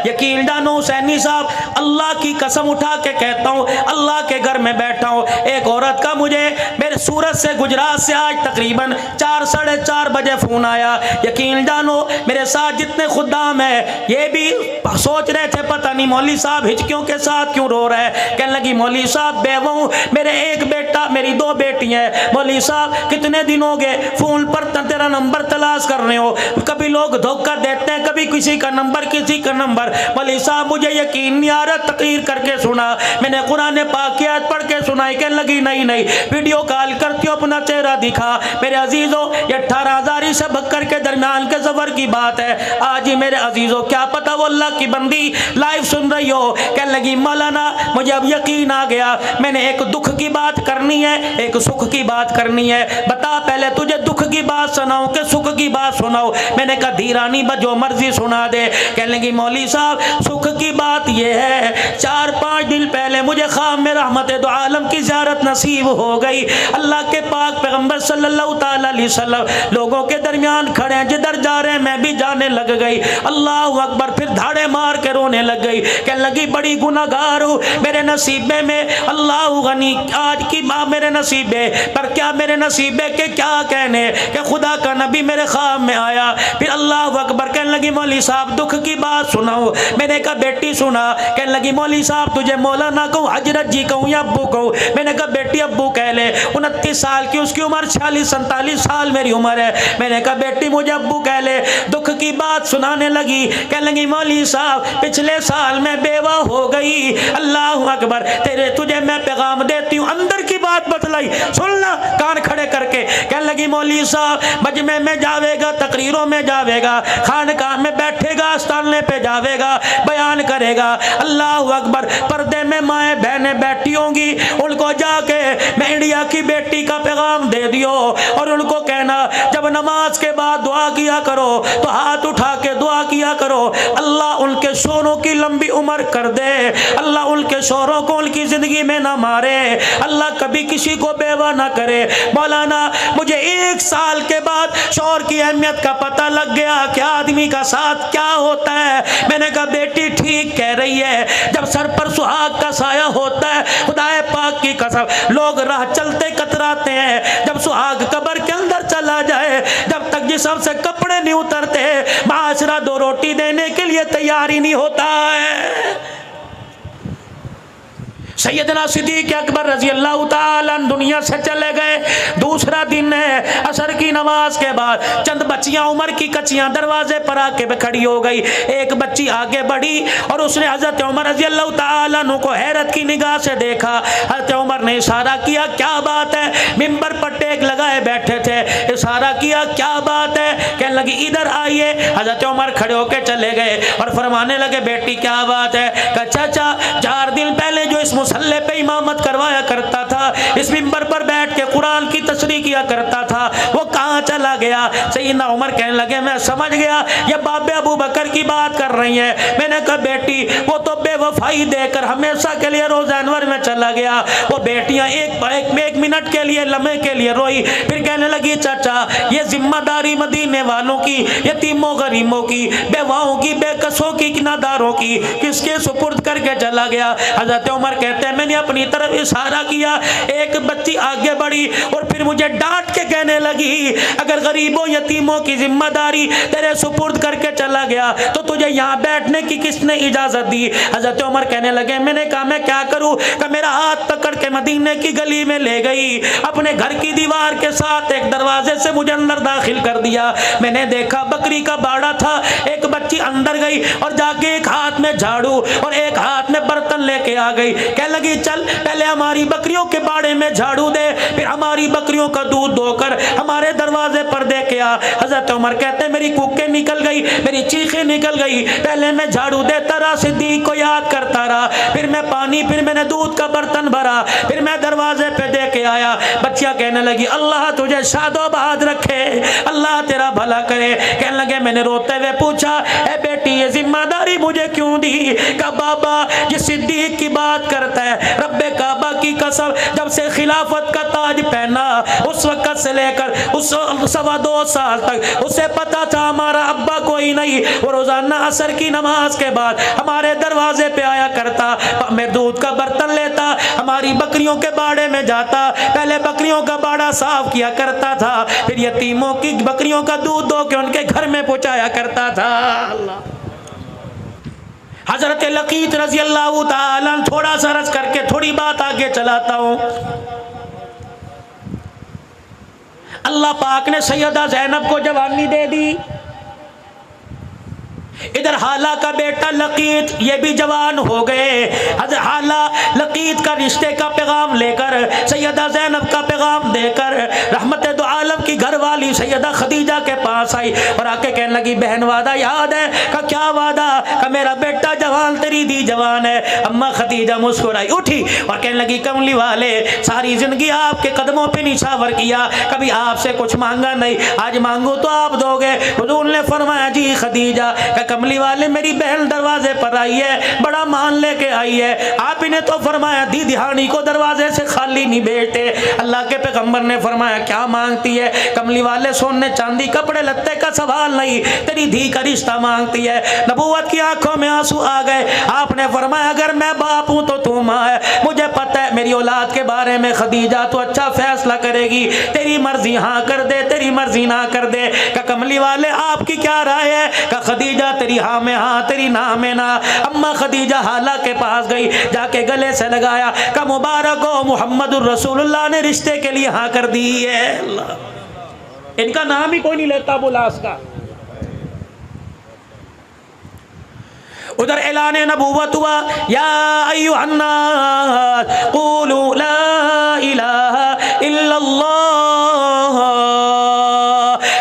यकीन जानो हुसैनी साहब, अल्लाह की कसम उठा के कहता हूँ, अल्लाह के घर में बैठा हूँ, एक औरत का मुझे मेरे सूरत से, गुजरात से आज तकरीबन 4 साढ़े 4 बजे फ़ोन आया। यकीन जानो मेरे साथ जितने खुदाम है ये भी सोच रहे थे पता नहीं मौलवी साहब हिचकियों के साथ क्यों रो रहे हैं। कहने लगी मौलवी साहब बेवा हूँ, मेरे एक बेटा मेरी 2 बेटियाँ हैं। मौलवी साहब कितने दिन हो गए फ़ोन पर तेरा नंबर तलाश कर रहे हो, कभी लोग धोखा देते हैं, कभी किसी का नंबर किसी का नंबर। मौलवी साहब मुझे यकीन नहीं आ रहा, तकरीर करके सुना, मैंने कुरान पाक की आयत पढ़ के सुनाई। कहने लगी नहीं नहीं वीडियो कॉल करती हो, अपना चेहरा दिखा। मेरे अजीज़ों ये 18,000 से बक्कर के दरमियान के सफर की बात है। आज ही मेरे अजीज़ों क्या पता वो अल्लाह की बंदी लाइव सुन रही हो। कहने लगी मौलाना मुझे अब यकीन आ गया, मैंने एक दुख की बात करनी है, एक सुख की बात करनी है। बता पहले तुझे दुख की बात सुनाऊं कि सुख की बात सुनाऊं? मैंने कहा धीरानी जो मर्जी सुना दे। कहने लगी मौलवी साहब सुख की बात यह है, 4-5 दिन पहले मुझे ख्वाब में रहमत दो आलम की ज़ियारत नसीब हो गई। अल्लाह के पाक पैगंबर सल्लल्लाहु ताला अलैहि वसल्लम लोगों के दरमियान खड़े हैं, जिधर जा रहे हैं मैं भी जाने लग गई। अल्लाह अकबर, फिर धाड़े मार के रोने लग गई। कहने लगी बड़ी गुनाहगार हूँ, मेरे नसीबे में अल्लाह गनी आज की माँ मेरे नसीबे पर क्या, मेरे नसीबे के क्या कहने कि खुदा का नबी मेरे ख्वाब में आया। फिर अल्लाह अकबर, कहने लगी मौलवी साहब दुख की बात सुनाओ। मैंने कहा बेटी सुना। कहने लगी मौलवी साहब तुझे मौलाना कहूँ, हजरत जी कहूँ या अब्बू कहूँ? मैंने कहा बेटी अब्बू कह ले। 29 साल की उसकी उम्र, 46-47 साल मेरी उम्र है। मैंने कहा बेटी मुझे अब्बू कह ले। दुख की बात सुनाने लगी। कहने लगी मौलवी साहब पिछले साल मैं बेवा हो गई। अल्लाह अकबर, तुझे मैं पैगाम देती हूँ, अंदर की बात बतलाई, सुनना कान खड़े करके। कहने लगी मौलवी साहब मजमे में जावेगा, तकरीरों में जावेगा, खानकाह में बैठेगा, आस्ताने पे जावेगा, बयान करेगा। अल्लाह अकबर, पर्दे में माएँ बहनें बैठी होंगी, उनको जाके मैं इंडिया की बेटी का पैगाम दे दियो और उनको कहना जब नमाज के बाद दुआ किया करो तो हाथ उठा के दुआ किया करो, अल्लाह उनके शोरों की लंबी उम्र कर दे, अल्लाह उनके शोरों को उनकी जिंदगी में ना मारे, अल्लाह कभी किसी को बेवा ना करे। मौलाना मुझे 1 साल के बाद शौहर की अहमियत का पता लग गया कि आदमी का साथ क्या होता है। मैंने कहा बेटी ठीक कह रही है, जब सर पर सुहाग का साया होता है, खुदाए पाक की कसम लोग राह चलते कतराते हैं, जब सुहाग कब्र के अंदर चला जाए, जब तक जिस्म से कपड़े नहीं उतरते, माशरा 2 रोटी देने के लिए तैयार ही नहीं होता है। सैयदना सिद्दीक़ अकबर रज़ी अल्लाह ताला दुनिया से चले गए। दूसरा दिन है, असर की नमाज के बाद चंद बच्चियां उम्र की कच्चियां दरवाजे पर आके खड़ी हो गई। एक बच्ची आगे बढ़ी और उसने हजरत उमर रज़ी अल्लाह ताला अन्हु को हैरत की निगाह से देखा। हजरत उमर ने इशारा किया क्या बात है? मिंबर पर टेक लगाए बैठे थे, इशारा किया क्या बात है? कहने लगी इधर आइए। हजरत उमर खड़े होकर चले गए और फरमाने लगे बेटी क्या बात है? कहा चाचा 4 दिन पहले जो इस मुसल्ले पे इमामत करवाया करता था, इस मिंबर पर बैठ के कुरान की तशरीह किया करता था, वो कहाँ चला गया? सैयदना उमर कहने लगे मैं समझ गया ये बाबे अबू बकर की बात कर रही है। मैंने कहा बेटी वो तो बेवफाई देकर हमेशा के लिए रोज़ा अनवर में चला गया। वो बेटियां एक मिनट के लिए, लम्हे के लिए रोई, फिर कहने लगी चाचा ये जिम्मेदारी मदीने वालों की, यतीमों गरीबों की, बेवाओं की, बेकसों की, नादारों की किसके सुपुर्द करके चला गया? हजरत उमर कहते हैं मैंने अपनी तरफ इशारा किया, एक बच्ची आगे बढ़ी और फिर मुझे डांट के कहने लगी अगर गरीबों यतीमों की जिम्मेदारी तेरे सुपुर्द करके चला गया तो तुझे यहाँ बैठने की किसने इजाजत दी? हजरत उमर कहने लगे मैंने कहा मैं क्या करूँ? कि मेरा हाथ पकड़ के मदीने की गली में ले गई, अपने घर की दीवार के साथ एक दरवाजे से मुझे अंदर दाखिल कर दिया। मैंने देखा बकरी का बाड़ा था, एक बच्ची अंदर गई और जाके एक हाथ में झाड़ू और एक हाथ में बर्तन लेके आ गई। कहने लगी चल पहले हमारी बकरियों के बाड़े में झाड़ू दे, फिर हमारी बकरियों का दूध धोकर हमारे दरवाजे पर दे के आ। हजरत उमर कहते मेरी कूकें निकल गई, मेरी चीखें निकल गई, पहले मैं झाड़ू देता रहा, सिद्दीक को याद करता रहा, फिर मैं पानी, फिर मैंने दूध का बर्तन भरा, फिर मैं दरवाजे पे दे के आया। बच्चियां कहने लगी अल्लाह तुझे शादोबाद रखे, अल्लाह तेरा भला करे। कहने लगे मैंने रोते हुए पूछा ए बेटी ये जिम्मेदारी मुझे क्यों दी? का बाबा ये सिद्दीक की बात कर करता है, रब्बे काबा की कसम, जब से खिलाफत का ताज पहना उस वक्त से लेकर उस 2.25 साल तक उसे पता था हमारा अब्बा कोई नहीं। वो रोजाना असर की नमाज के बाद हमारे दरवाजे पे आया करता, मैं दूध का बर्तन लेता, हमारी बकरियों के बाड़े में जाता, पहले बकरियों का बाड़ा साफ किया करता था, फिर यतीमों की बकरियों का दूध दो के उनके घर में पहुंचाया करता था। हजरत लकीत रजी अल्लाह ताला, थोड़ा सा रस करके थोड़ी बात आगे चलाता हूं। अल्लाह पाक ने सैयदा ज़ैनब को जवानी दे दी, इधर हाला का बेटा लकीत ये भी जवान हो गए। हज़रत हाला लकीत का रिश्ते का पैगाम लेकर सैयदा ज़ैनब का पैगाम देकर रहमत दो आलम की घरवाली सैयदा खदीजा के पास आई और आके कहने लगी, बहन वादा याद है? का क्या वादा? का मेरा बेटा जवान, तेरी दी जवान है। अम्मा खदीजा मुस्कुराई, उठी और कहने लगी, कमली वाले सारी जिंदगी आपके कदमों पे निछावर किया, कभी आपसे कुछ मांगा नहीं, आज मांगू तो आप दोगे। हुजूर ने फरमाया, जी खदीजा। कमली वाले मेरी बहन दरवाजे पर आई है, बड़ा मान लेके आई है, आप इन्हें तो फरमाया दी दिहानी को दरवाजे से खाली नहीं भेजते। अल्लाह के पैगंबर ने फरमाया, क्या मांगती है? कमली वाले सोने चांदी कपड़े लत्ते का सवाल नहीं, तेरी धी का रिश्ता मांगती है। नबूवत की आंखों में आंसू आ गए। आपने फरमाया, अगर मैं बाप हूं तो तू मां है, मुझे पता है मेरी औलाद के बारे में खदीजा तो अच्छा फैसला करेगी, तेरी मर्जी हाँ कर दे, तेरी मर्जी ना कर दे। का कमली वाले आपकी क्या राय है? का खदीजा तेरी हाँ में हाँ, तेरी ना में ना। अम्मा खदीजा हाला के पास गई, जाके गले से लगाया, का मुबारक हो मुहम्मदुर रसूलुल्लाह ने रिश्ते के लिए हाँ कर दी है। अल्लाह, इनका नाम ही कोई नहीं लेता बुलास का। उधर ऐलान नबूवत हुआ, या अय्युहन्नास क़ूलू ला इलाहा इल्लल्लाह।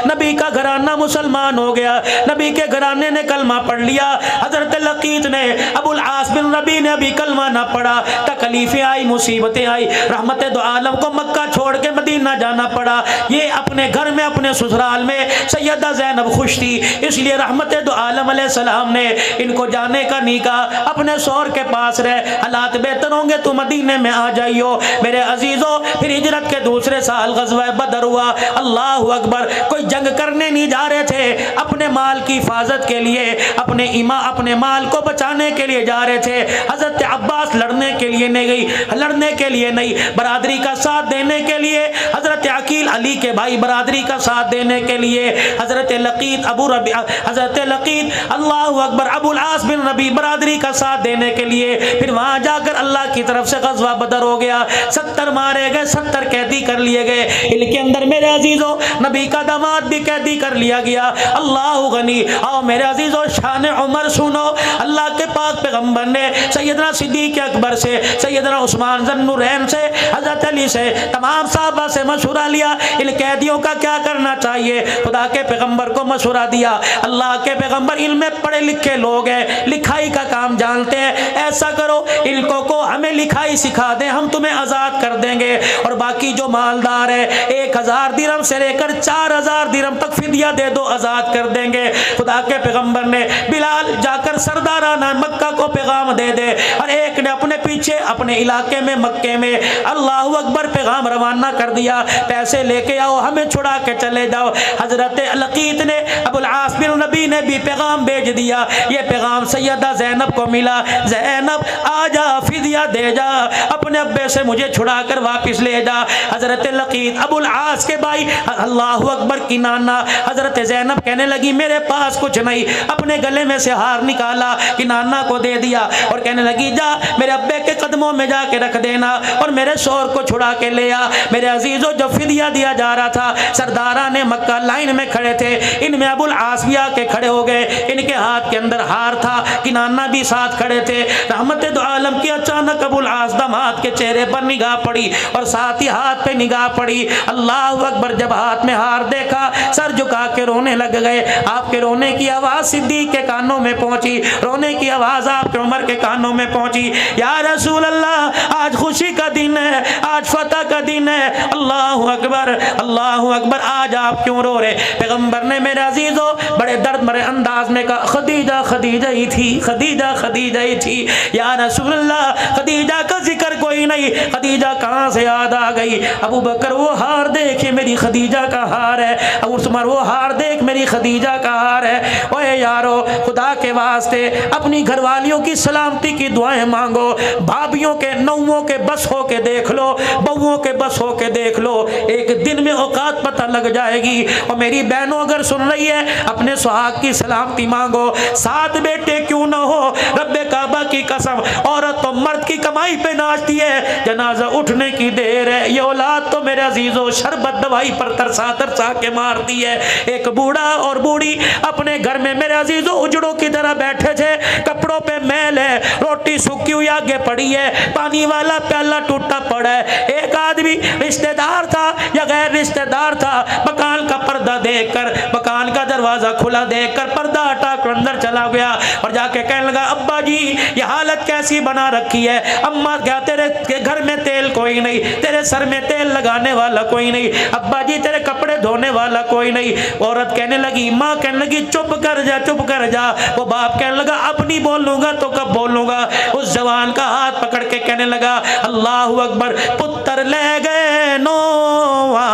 नबी का घराना मुसलमान हो गया, नबी के घराने ने कलमा पढ़ लिया। हजरत लकीत ने, अबुल आस बिन रबी ने अभी कलमा ना पढ़ा, तकलीफें आई, मुसीबतें आई, रहमत दो आलम को मक्का छोड़ के मदीना जाना पड़ा। ये अपने घर में अपने ससुराल में सैयदा ज़ैनब खुश थी, इसलिए रहमत दो आलम अलैहिस्सलाम ने इनको जाने का नहीं कहा, अपने शौहर के पास रहे, हालात बेहतर होंगे तो मदीने में आ जाइयो। मेरे अजीजों, फिर हिजरत के दूसरे साल गज़वा बदर हुआ। अल्लाहु अकबर, कोई जंग करने नहीं जा रहे थे, अपने माल की हिफाजत के लिए, अपने माल को बचाने के लिए जा रहे थे। हजरत अब्बास लड़ने के लिए नहीं गई, लड़ने के लिए नहीं, बरादरी का साथ देने के लिए। हजरत अकील अली के भाई बरादरी का साथ देने के लिए। हजरत लकीत हजरत लकीत अल्लाहु अकबर अबुल आस बिन रबी बरादरी का साथ देने के लिए। फिर वहां जाकर अल्लाह की तरफ से गज़वा बदर हो गया, 70 मारे गए, 70 कैदी कर लिए गए। इनके अंदर मेरे अजीजों नबी का दामाद भी कैदी कर लिया गया। अल्लाह गनी। आओ मेरे अजीजों, शान उमर सुनो। अल्लाह के पाक पैगंबर ने सैयदना सिद्दीक़ अकबर से, सैयदना उस्मान ज़न्नुरैन से, हज़रत अली से, तमाम साहबा से मशवरा लिया, इन कैदियों का क्या करना चाहिए। खुदा के पैगंबर को मशवरा दिया। अल्लाह के पैगंबर इल्म पढ़े लिखे लोग हैं, लिखाई का काम जानते हैं, ऐसा करो इनको को हमें लिखाई सिखा दें, हम तुम्हें आज़ाद कर देंगे, और बाकी जो मालदार है 1000 दिरहम से लेकर 4000 दिरहम तक फिदिया दे दो, आज़ाद कर देंगे। खुदा के पैगंबर ने बिलाल जाकर सरदाराना मक्का को पैगाम दे दे, और एक ने अपने पीछे अपने इलाके में मक्के में अल्लाहु अकबर पैगाम रवाना कर दिया, पैसे लेके आओ, हमें छुड़ा के चले जाओ। हजरत लकीत ने, अबुल आस बिन नबी ने भी पैगाम भेज दिया। ये पैगाम सैयदा ज़ैनब को मिला, ज़ैनब आजा, फिदिया दे जा, अपने अब्बे से मुझे छुड़ा कर वापिस ले जा। हजरत लकीत अबुल आस के भाई अल्लाहु अकबर की नाना हजरत ज़ैनब कहने लगी, मेरे पास कुछ नहीं, अपने गले में से हार निकाला कि नाना को दे दिया, और कहने लगी, जा मेरे अब्बे के कदमों में जाके रख देना और मेरे शौहर को छुड़ा के ले आ। मेरे अजीजों, जो फिदिया दिया जा रहा था, सरदारा ने मक्का लाइन में खड़े थे, इनमें अबुल आस भी आके खड़े हो गए, इनके हाथ के अंदर हार था कि नाना भी साथ खड़े थे। रहमत दो आलम की अचानक अबुल आस दामाद के चेहरे पर निगाह पड़ी और साथ ही हाथ पे निगाह पड़ी। अल्लाह अकबर, जब हाथ में हार देखा, सर झुका के रोने लग गए। आपके रोने की आवाज़ सिद्दीक़ के कानों में पहुंची, रोने की आवाज़ आपके उमर के कानों में पहुंची। या रसूल अल्लाह, आज खुशी का दिन है, आज फतह का दिन है, अल्लाहु अकबर, अल्लाहु अकबर, आज आप क्यों रो रहे। पैगंबर ने मेरे अजीजों बड़े दर्द भरे अंदाज में कहा, खदीजा खदीजा ही थी, खदीजा खदीजा खदीजा ही थी। या रसूलल्लाह खदीजा का जिक्र कोई नहीं, खदीजा कहाँ से याद आ गई? अबू बकर वो हार देखे मेरी खदीजा का हार है, अबू उस्मान वो हार देख मेरी खदीजा का हार है। ओए यारो खुदा के वास्ते अपनी घरवालियों की सलामती की दुआएं मांगो, भाभियों के नौवों के बस हो के देख लो, बहुओं के बस हो के देख लो, एक दिन में औकात पता लग जाएगी। और मेरी बहनों अगर सुन रही है अपने सुहाग की सलामती मांगो, 7 बेटे क्यों ना हो, रब्बे काबा की कसम औरत तो मर्द की कमाई पे नाचती है, जनाजा उठने की देर है, ये औलाद तो मेरे अजीजों शरबत दवाई पर तरसा तरसा के मारती है। एक बूढ़ा और बूढ़ी अपने घर में मेरे अजीजों उजड़ों की तरह बैठे थे, कपड़ों पे मैल है, रोटी सूखी हुई आगे पड़ी है, पानी वाला प्याला टूटा पड़ा है। एक आदमी रिश्तेदार था या गैर रिश्तेदार था, मकान का पर्दा देखकर, मकान का दरवाजा खुला देखकर पर्दा हटाकर अंदर चला गया और जाके कहने लगा, अब्बा जी ये हालत कैसी बना रखी है? अम्मा क्या तेरे घर में तेल कोई नहीं, तेरे सर में तेल लगाने वाला कोई नहीं, अब्बा जी तेरे कपड़े धोने वाला कोई नहीं। औरत कहने लगी, माँ कहने लगी चुप कर जा चुप कर जा। वो बाप कहने लगा अब नहीं बोलूंगा तो कब बोलूंगा? उस जवान का हाथ पकड़ के कहने लगा, अल्लाहु अकबर, पुत्र ले गए नौवा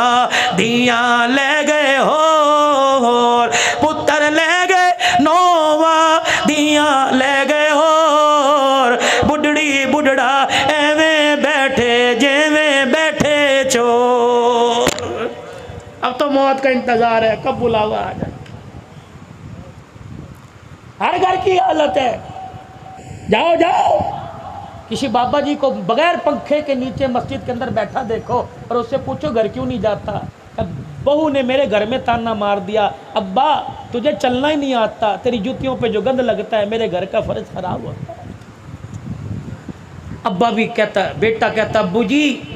धिया ले गए हो, पुत्र ले गए नौवा धिया ले गए हो, बुढ़ड़ी बुढ़ड़ा एवें बैठे जेवें बैठे चोर। अब तो मौत का इंतजार है, कब बुलावा आ जाए। हर घर की हालत है। जाओ जाओ किसी बाबा जी को बगैर पंखे के नीचे मस्जिद के अंदर बैठा देखो और उससे पूछो घर क्यों नहीं जाता। बहू ने मेरे घर में ताना मार दिया, अब्बा तुझे चलना ही नहीं आता, तेरी जूतियों पे जो गंद लगता है मेरे घर का फर्ज खराब होता है। अब्बा भी कहता, बेटा कहता, अब्बू जी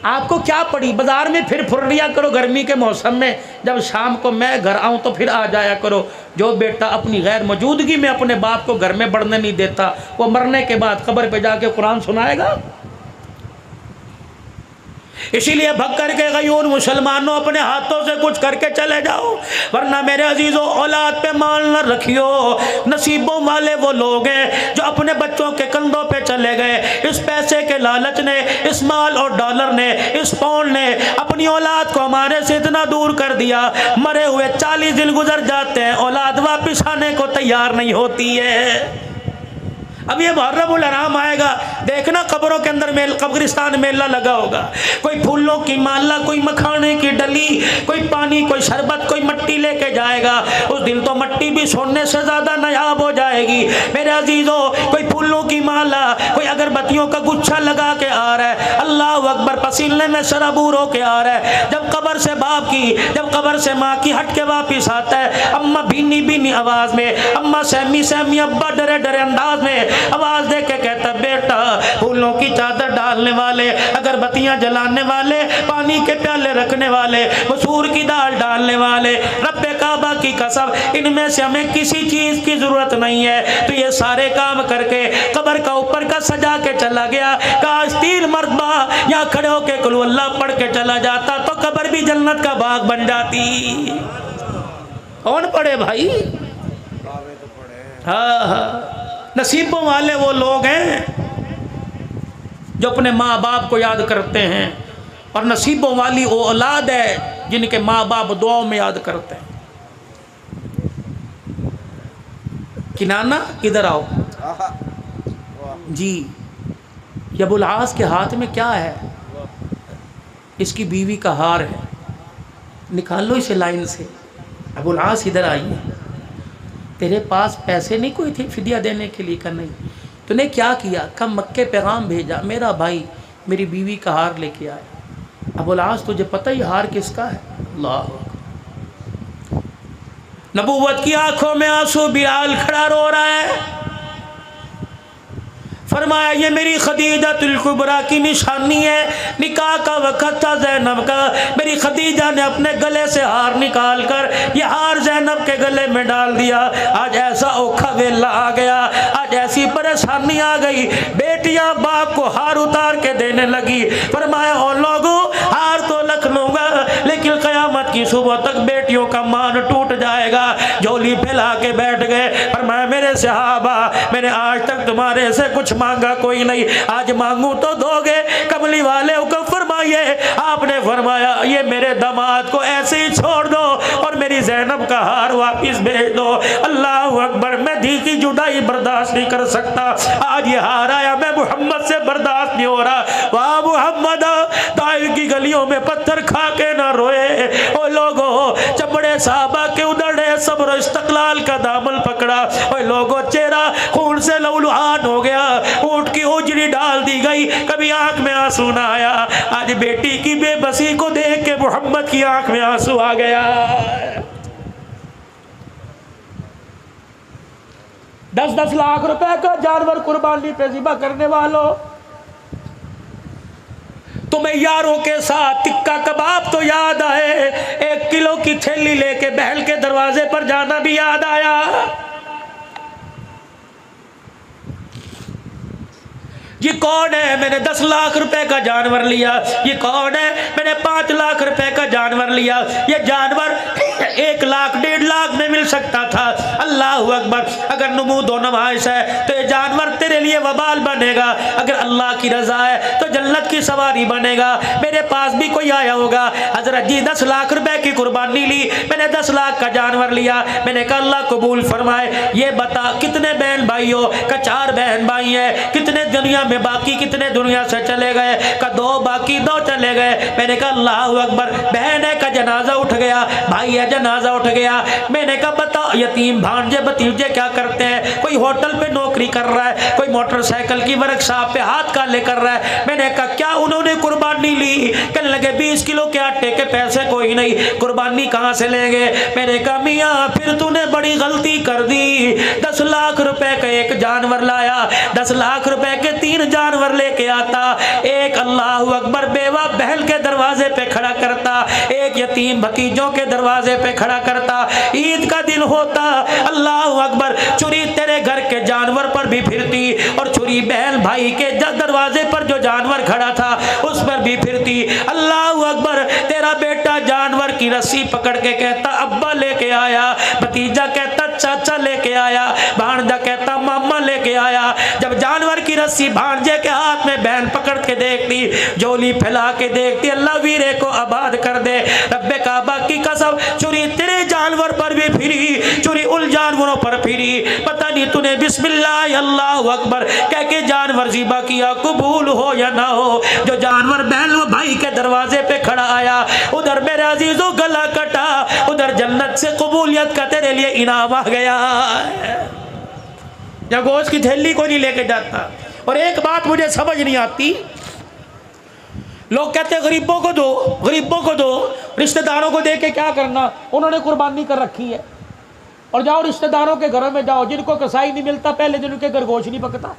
आपको क्या पड़ी, बाजार में फिर फुर्रिया करो गर्मी के मौसम में, जब शाम को मैं घर आऊं तो फिर आ जाया करो। जो बेटा अपनी गैर मौजूदगी में अपने बाप को घर में बढ़ने नहीं देता, वो मरने के बाद कब्र पे जाके कुरान सुनाएगा। इसीलिए भग करके गयूर मुसलमानों अपने हाथों से कुछ करके चले जाओ, वरना मेरे अजीजों औलाद पे माल न रखियो। नसीबों वाले वो लोग हैं जो अपने बच्चों के कंधों पे चले गए, इस पैसे के लालच ने, इस माल और डॉलर ने, इस पाउंड ने अपनी औलाद को हमारे से इतना दूर कर दिया, मरे हुए 40 दिन गुजर जाते हैं, औलाद वापिस आने को तैयार नहीं होती है। अब ये मुहर्रमुल हराम आएगा, देखना कब्रों के अंदर कब्रिस्तान मेला लगा होगा, कोई फूलों की माला, कोई मखाने की डली, कोई पानी, कोई शरबत, कोई मट्टी लेके जाएगा। उस दिन तो मट्टी भी सोने से ज्यादा नायाब हो जाएगी मेरे अजीजों। कोई फूलों की माला, कोई अगरबत्तियों का गुच्छा लगा के आ रहा है, अल्लाह अकबर, पसीने में शराबूर होके आ रहा है। जब कब्र से बाप की, जब कब्र से माँ की हट के वापिस आता है, अम्मा भीनी भीनी आवाज में, अम्मा सहमी सहमी, अब्बा डरे डरे अंदाज में आवाज दे के कहता, बेटा फूलों की चादर डालने वाले, अगरबत्तियां जलाने वाले, पानी के प्याले रखने वाले, मसूर की दाल डालने वाले, रब्बे काबा की कसम इनमें से हमें किसी चीज की जरूरत नहीं है, तो ये सारे काम करके कब्र का ऊपर का सजा के चला गया। काश 3 मरतबा यहाँ खड़े होके कुल अल्लाह पढ़ के चला जाता तो कब्र भी जन्नत का बाग बन जाती। कौन पढ़े भाई? हाँ हाँ, नसीबों वाले वो लोग हैं जो अपने माँ बाप को याद करते हैं, और नसीबों वाली वो औलाद है जिनके माँ बाप दुआओं में याद करते हैं। किनाना इधर आओ जी। अबुल आस के हाथ में क्या है? इसकी बीवी का हार है, निकाल लो इसे लाइन से। अबुल आस इधर आइए, तेरे पास पैसे नहीं कोई थे फिदिया देने के लिए? का नहीं। तूने क्या किया? कम मक्के पैगाम भेजा, मेरा भाई मेरी बीवी का हार लेके आया। अबुल आस तुझे पता ही हार किसका है? अल्लाह। नबूवत की आंखों में आंसू, बिलाल खड़ा रो रहा है। फरमाया ये मेरी खदीजातुल कुबरा की निशानी है। निकाह का वक़्त था ज़ैनब का, मेरी खदीजा ने अपने गले से हार निकाल कर ये हार ज़ैनब के गले में डाल दिया। आज ऐसा औखा वेला आ गया, आज ऐसी परेशानी आ गई, बेटियां बाप को हार उतार के देने लगी। फरमाया और लोगों हार तो रख लूँगा, लेकिन क़यामत की सुबह तक बेटियों का मान टूट जाएगा। झोली फैला के बैठ गए। फरमाया मेरे सहाबा, मैंने आज तक तुम्हारे से कुछ मांगा कोई नहीं, आज मांगू तो दोगे? कमली वाले हुक्म फरमाइए। आपने फरमाया ये मेरे दामाद को ऐसे ही छोड़ दो और मेरी ज़ैनब का हार वापिस भेज दो। अल्लाह अकबर, मैं धी की जुदाई बर्दाश्त नहीं कर सकता। आज ये हार आया, मैं मोहम्मद से बर्दाश्त नहीं हो रहा। वाह मोहम्मद, ताइफ की गलियों में पत्थर खा के ना रोए। ओ लोगों, चमड़े साहबा के उधड़े सब्र इस्तक़लाल का दामन पकड़ा। ओ लोगों, चेहरा खून से लहूलुहान हो गया। ऊँट की उजरी डाल दी गई, कभी आंख में आंसू ना आया। आज बेटी की बेबसी को देख के मोहम्मद की आंख में आंसू आ गया। 10-10 लाख रुपए का जानवर कुर्बानी पे ज़िबा करने वालों, तुम्हें यारों के साथ टिक्का कबाब तो याद आए, 1 किलो की थैली लेके बहल के दरवाजे पर जाना भी याद आया। ये कौन है? मैंने 10 लाख रुपए का जानवर लिया। ये कौन है? मैंने 5 लाख रुपए का जानवर लिया। ये जानवर 1 लाख 1.5 लाख में मिल सकता था। अल्लाह अकबर, अगर नमूद व नुमाइश है तो ये जानवर तेरे लिए वबाल बनेगा, अगर अल्लाह की रजा है तो जन्नत की सवारी बनेगा। मेरे पास भी कोई आया होगा, हजरत जी 10 लाख रुपए की कुर्बानी ली, मैंने 10 लाख का जानवर लिया। मैंने कहा अल्लाह कबूल फरमाए। ये बता कितने बहन भाइयों का? 4 बहन भाई है। कितने दुनिया में बाकी, कितने दुनिया से चले गए? का 2 बाकी, 2 चले गए। मैंने कहा अल्लाह अकबर, बहन है का जनाजा उठ गया, भाई है जनाजा उठ गया। मैंने कहा बताओ यतीम भांजे भतीजे क्या करते हैं? कोई होटल पे नौकरी कर रहा है, कोई मोटरसाइकिल की वर्कशॉप पे हाथ काले कर रहा है। मैंने कहा क्या उन्होंने कुर्बानी ली? कहने लगे 20 किलो के आटे के पैसे कोई नहीं, कुर्बानी कहाँ से लेंगे? मैंने कहा मियाँ फिर तूने बड़ी गलती कर दी। 10 लाख रुपए का एक जानवर लाया, 10 लाख रुपए के 3 जानवर लेके आता। एक अल्लाह अकबर बेवा बहल के दरवाजे पे खड़ा करता, एक यतीम भतीजों के दरवाजे पे खड़ा करता। ईद का दिन होता, अल्लाह अकबर, चुरी तेरे घर के जानवर पर भी फिरती और चुरी बहन भाई के दरवाजे पर जो जानवर खड़ा था उस पर भी फिरती। अल्लाह अकबर, तेरा बेटा जानवर की रस्सी पकड़ के कहता अब्बा लेके आया, भतीजा कहता चाचा लेके आया, भांजा कहता मामा लेके आया। जब जानवर की रस्सी भांजे के हाथ में बहन पकड़ के देखती, झोली फैला के देखती, अल्लाह वीरे को आबाद कर दे। रब्बे काबा की कसम, चुरी तेरे जानवर पर भी फिरी, चुरी उन जानवरों पर फिरी। पता नहीं तूने बिस्मिल्लाह अल्लाह अकबर कह के जानवर ज़िबा किया, कबूल हो या ना हो। जो जानवर बहन भाई के दरवाजे पे खड़ा आया, उधर मेरे अजीजों गला कटा, उधर जन्नत से कबूलियत का तेरे लिए इनाम आ गया। या गोश्त की थैली को नहीं लेके जाता। और एक बात मुझे समझ नहीं आती, लोग कहते हैं गरीबों को दो, गरीबों को दो, रिश्तेदारों को दे के क्या करना, उन्होंने कुर्बानी कर रखी है। और जाओ रिश्तेदारों के घरों में जाओ, जिनको कसाई नहीं मिलता पहले दिन उनके घर गोश्त नहीं पकता।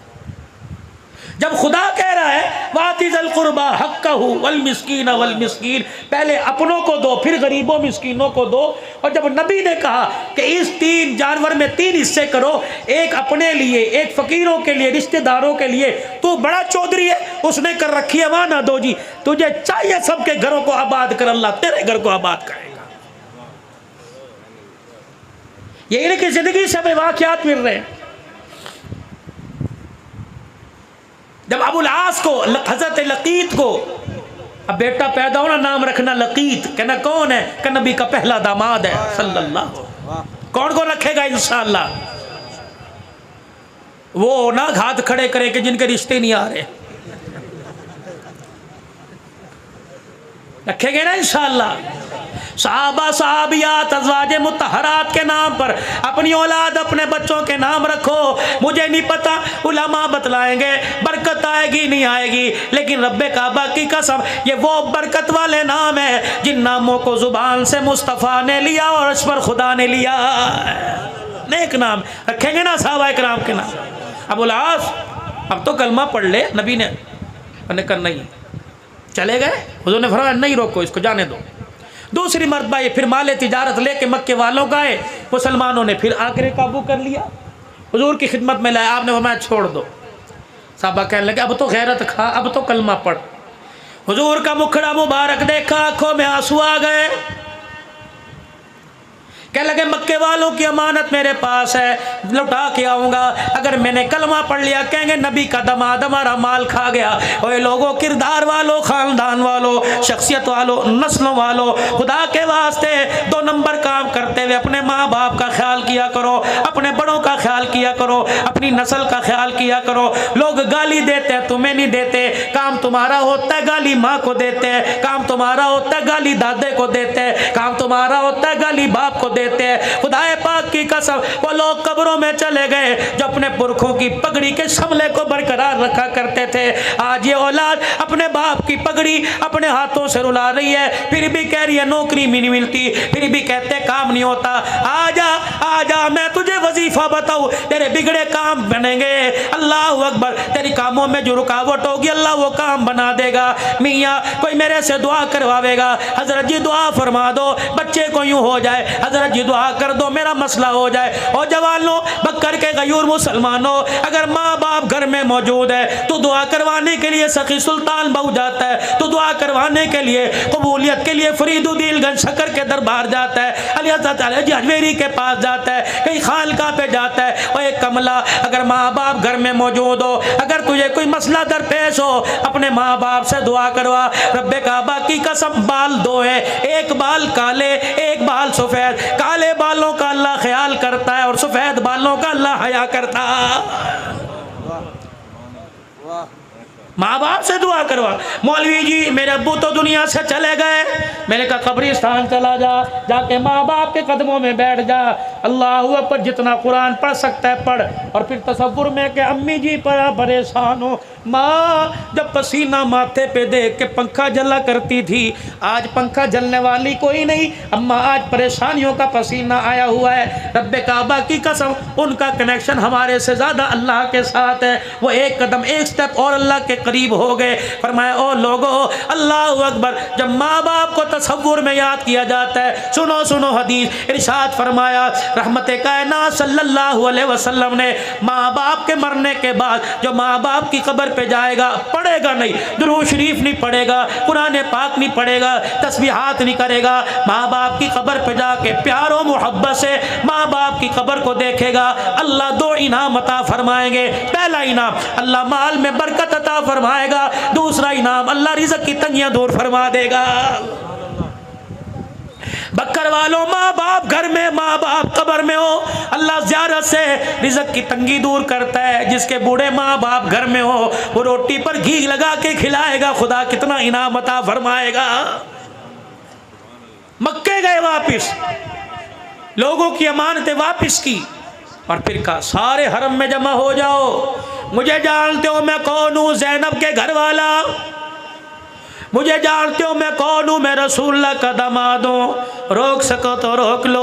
जब खुदा कह रहा है वातिज़ल कुर्बा हक्कहू वल मिस्कीन वल मिस्कीन, पहले अपनों को दो फिर गरीबों मिस्कीनों को दो। और जब नबी ने कहा कि इस 3 जानवर में 3 हिस्से करो, एक अपने लिए, एक फकीरों के लिए, रिश्तेदारों के लिए, तू बड़ा चौधरी है उसने कर रखी है, वहां ना दो जी, तुझे चाहिए सबके घरों को आबाद कर, अल्लाह तेरे घर को आबाद करेगा। ये इनकी जिंदगी से हमें वाक़यात मिल रहे हैं। जब अबुल आस को, हजरत लकीत को, अब बेटा पैदा होना नाम रखना लकीत, कहना कौन है? कि नबी का पहला दामाद है सल्लल्लाहु। कौन को रखेगा इंशाअल्लाह? वो ना हाथ खड़े करे कि जिनके रिश्ते नहीं आ रहे, रखेंगे ना इंशाअल्लाह। सहाबा सहाबियात अज़वाजे मुतहरात के नाम पर अपनी औलाद अपने बच्चों के नाम रखो। मुझे नहीं पता, उलमा बतलाएंगे बरकत आएगी नहीं आएगी, लेकिन रब्बे काबा की कसम ये वो बरकत वाले नाम है जिन नामों को जुबान से मुस्तफ़ा ने लिया और इस पर खुदा ने लिया। नेक नाम रखेंगे ना सहाबा इकराम के नाम। अबुल आस अब तो कलमा पढ़ ले, नबी ने कर नहीं, चले गए। हुजूर ने फरमाया नहीं रोको इसको, जाने दो। दूसरी मरतबा ये फिर माले तिजारत लेके मक्के वालों का है, मुसलमानों ने फिर आकर काबू कर लिया, हुजूर की खिदमत में लाया। आपने फरमाया छोड़ दो। साहबा कहने लगे अब तो गैरत खा, अब तो कलमा पढ़। हुजूर का मुखड़ा मुबारक देखा, आंखों में आंसू आ गए। कह लगे मक्के वालों की अमानत मेरे पास है, लौटा के आऊँगा। अगर मैंने कलमा पढ़ लिया कहेंगे नबी का दमाद हमारा माल खा गया। ओए लोगों, किरदार वालों, ख़ानदान वालों, शख्सियत वालों, नस्लों वालों, खुदा के वास्ते 2 नंबर काम करते हुए अपने माँ बाप का ख्याल किया करो, अपने बड़ों का ख्याल किया करो, अपनी नस्ल का ख्याल किया करो। लोग गाली देते हैं, तुम्हें नहीं देते। काम तुम्हारा होता है गाली माँ को देते हैं, काम तुम्हारा होता है गाली दादे को देते हैं, काम तुम्हारा होता है गाली बाप को देते हैं। खुदाए पाक की कसम, वो लोग कब्रों में चले गए जो अपने पुरखों की पगड़ी के शमले को बरकरार रखा करते थे। आज ये औलाद अपने बाप की पगड़ी अपने हाथों से रुला रही है, फिर भी कह रही है नौकरी भी नहीं मिलती, फिर भी कहते काम नहीं होता। आजा आजा, मैं तुझे वजीफा बताऊं, तेरे बिगड़े काम बनेंगे। अल्लाह अकबर, तेरी कामों में जो रुकावट होगी अल्लाह वो काम बना देगा। मियाँ कोई मेरे से दुआ करवावेगा, हजरत जी दुआ फरमा दो बच्चे को यूं हो जाए, हजरत जी दुआ कर दो मेरा मसला हो जाए। और जवानों, बकर के गयूर मुसलमानों, अगर माँ बाप घर में मौजूद है तो दुआ करवाने के लिए सखी सुल्तान बहू जाता है, तो दुआ करवाने के लिए कबूलियत के लिए फरीदुद्दीन शक्कर के दरबार जाता है, अली हज़रत अली अजमेरी के पास जाता है, कहीं खानका पे जाता है। और एक कमला, अगर माँ बाप घर में मौजूद हो, अगर तुझे कोई मसला दरपेश हो, अपने माँ बाप से दुआ करवा। रब्बे काबा की कसम, बाल 2 है, एक बाल काले एक बाल सफेद। काले बालों का अल्लाह ख्याल करता है और सफेद बालों का अल्लाह हया करता है। माँ बाप से दुआ करवा। मौलवी जी मेरे अब्बू तो दुनिया से चले गए, मैंने कहा कब्रिस्तान चला जा, जाके माँ बाप के कदमों में बैठ जा, अल्लाह अकबर, जितना कुरान पढ़ सकता है पढ़। और फिर तसव्वुर में कि अम्मी जी बड़ा परेशान हो, माँ जब पसीना माथे पे देख के पंखा जला करती थी, आज पंखा जलने वाली कोई नहीं, अम्मा आज परेशानियों का पसीना आया हुआ है। रब्बे काबा की कसम, उनका कनेक्शन हमारे से ज़्यादा अल्लाह के साथ है। वो एक कदम एक स्टेप और अल्लाह के करीब हो गए। फरमाया ओ लोगो, अल्लाह अकबर, जब माँ बाप को तसव्वुर में याद किया जाता है, सुनो सुनो हदीस, इरशाद फरमाया रहमते कायनात सल्लल्लाहु अलैहि वसल्लम ने, माँ बाप के मरने के बाद जो माँ बाप की कब्र पे जाएगा, पढ़ेगा नहीं, दुरूद शरीफ नहीं पढ़ेगा, कुरान पाक नहीं पढ़ेगा, तस्बीहात नहीं करेगा, माँ बाप की कब्र पे जाके प्यारो मोहब्बत से माँ बाप की कब्र को देखेगा, अल्लाह 2 इनाम अता फरमाएंगे। पहला इनाम, अल्लाह माल में बरकत अता फरमाएगा, दूसरा इनाम, अल्लाह रिज़्क़ की तंगियां दूर फरमा देगा। बकर वालों, माँ बाप घर में, माँ बाप कब्र में हो, अल्लाह ज़ियारत से रिज़्क़ की तंगी दूर करता है। जिसके बूढ़े माँ बाप घर में हो, वो रोटी पर घी लगा के खिलाएगा, खुदा कितना इनाम अता फरमाएगा। मक्के गए वापिस, लोगों की अमानतें वापिस की, और फिर कहा सारे हरम में जमा हो जाओ, मुझे जानते हो मैं कौन हूँ, ज़ैनब के घर वाला, मुझे जानते हो मैं कौन हूँ, मैं रसूलुल्लाह का दामाद हूँ, रोक सको तो रोक लो,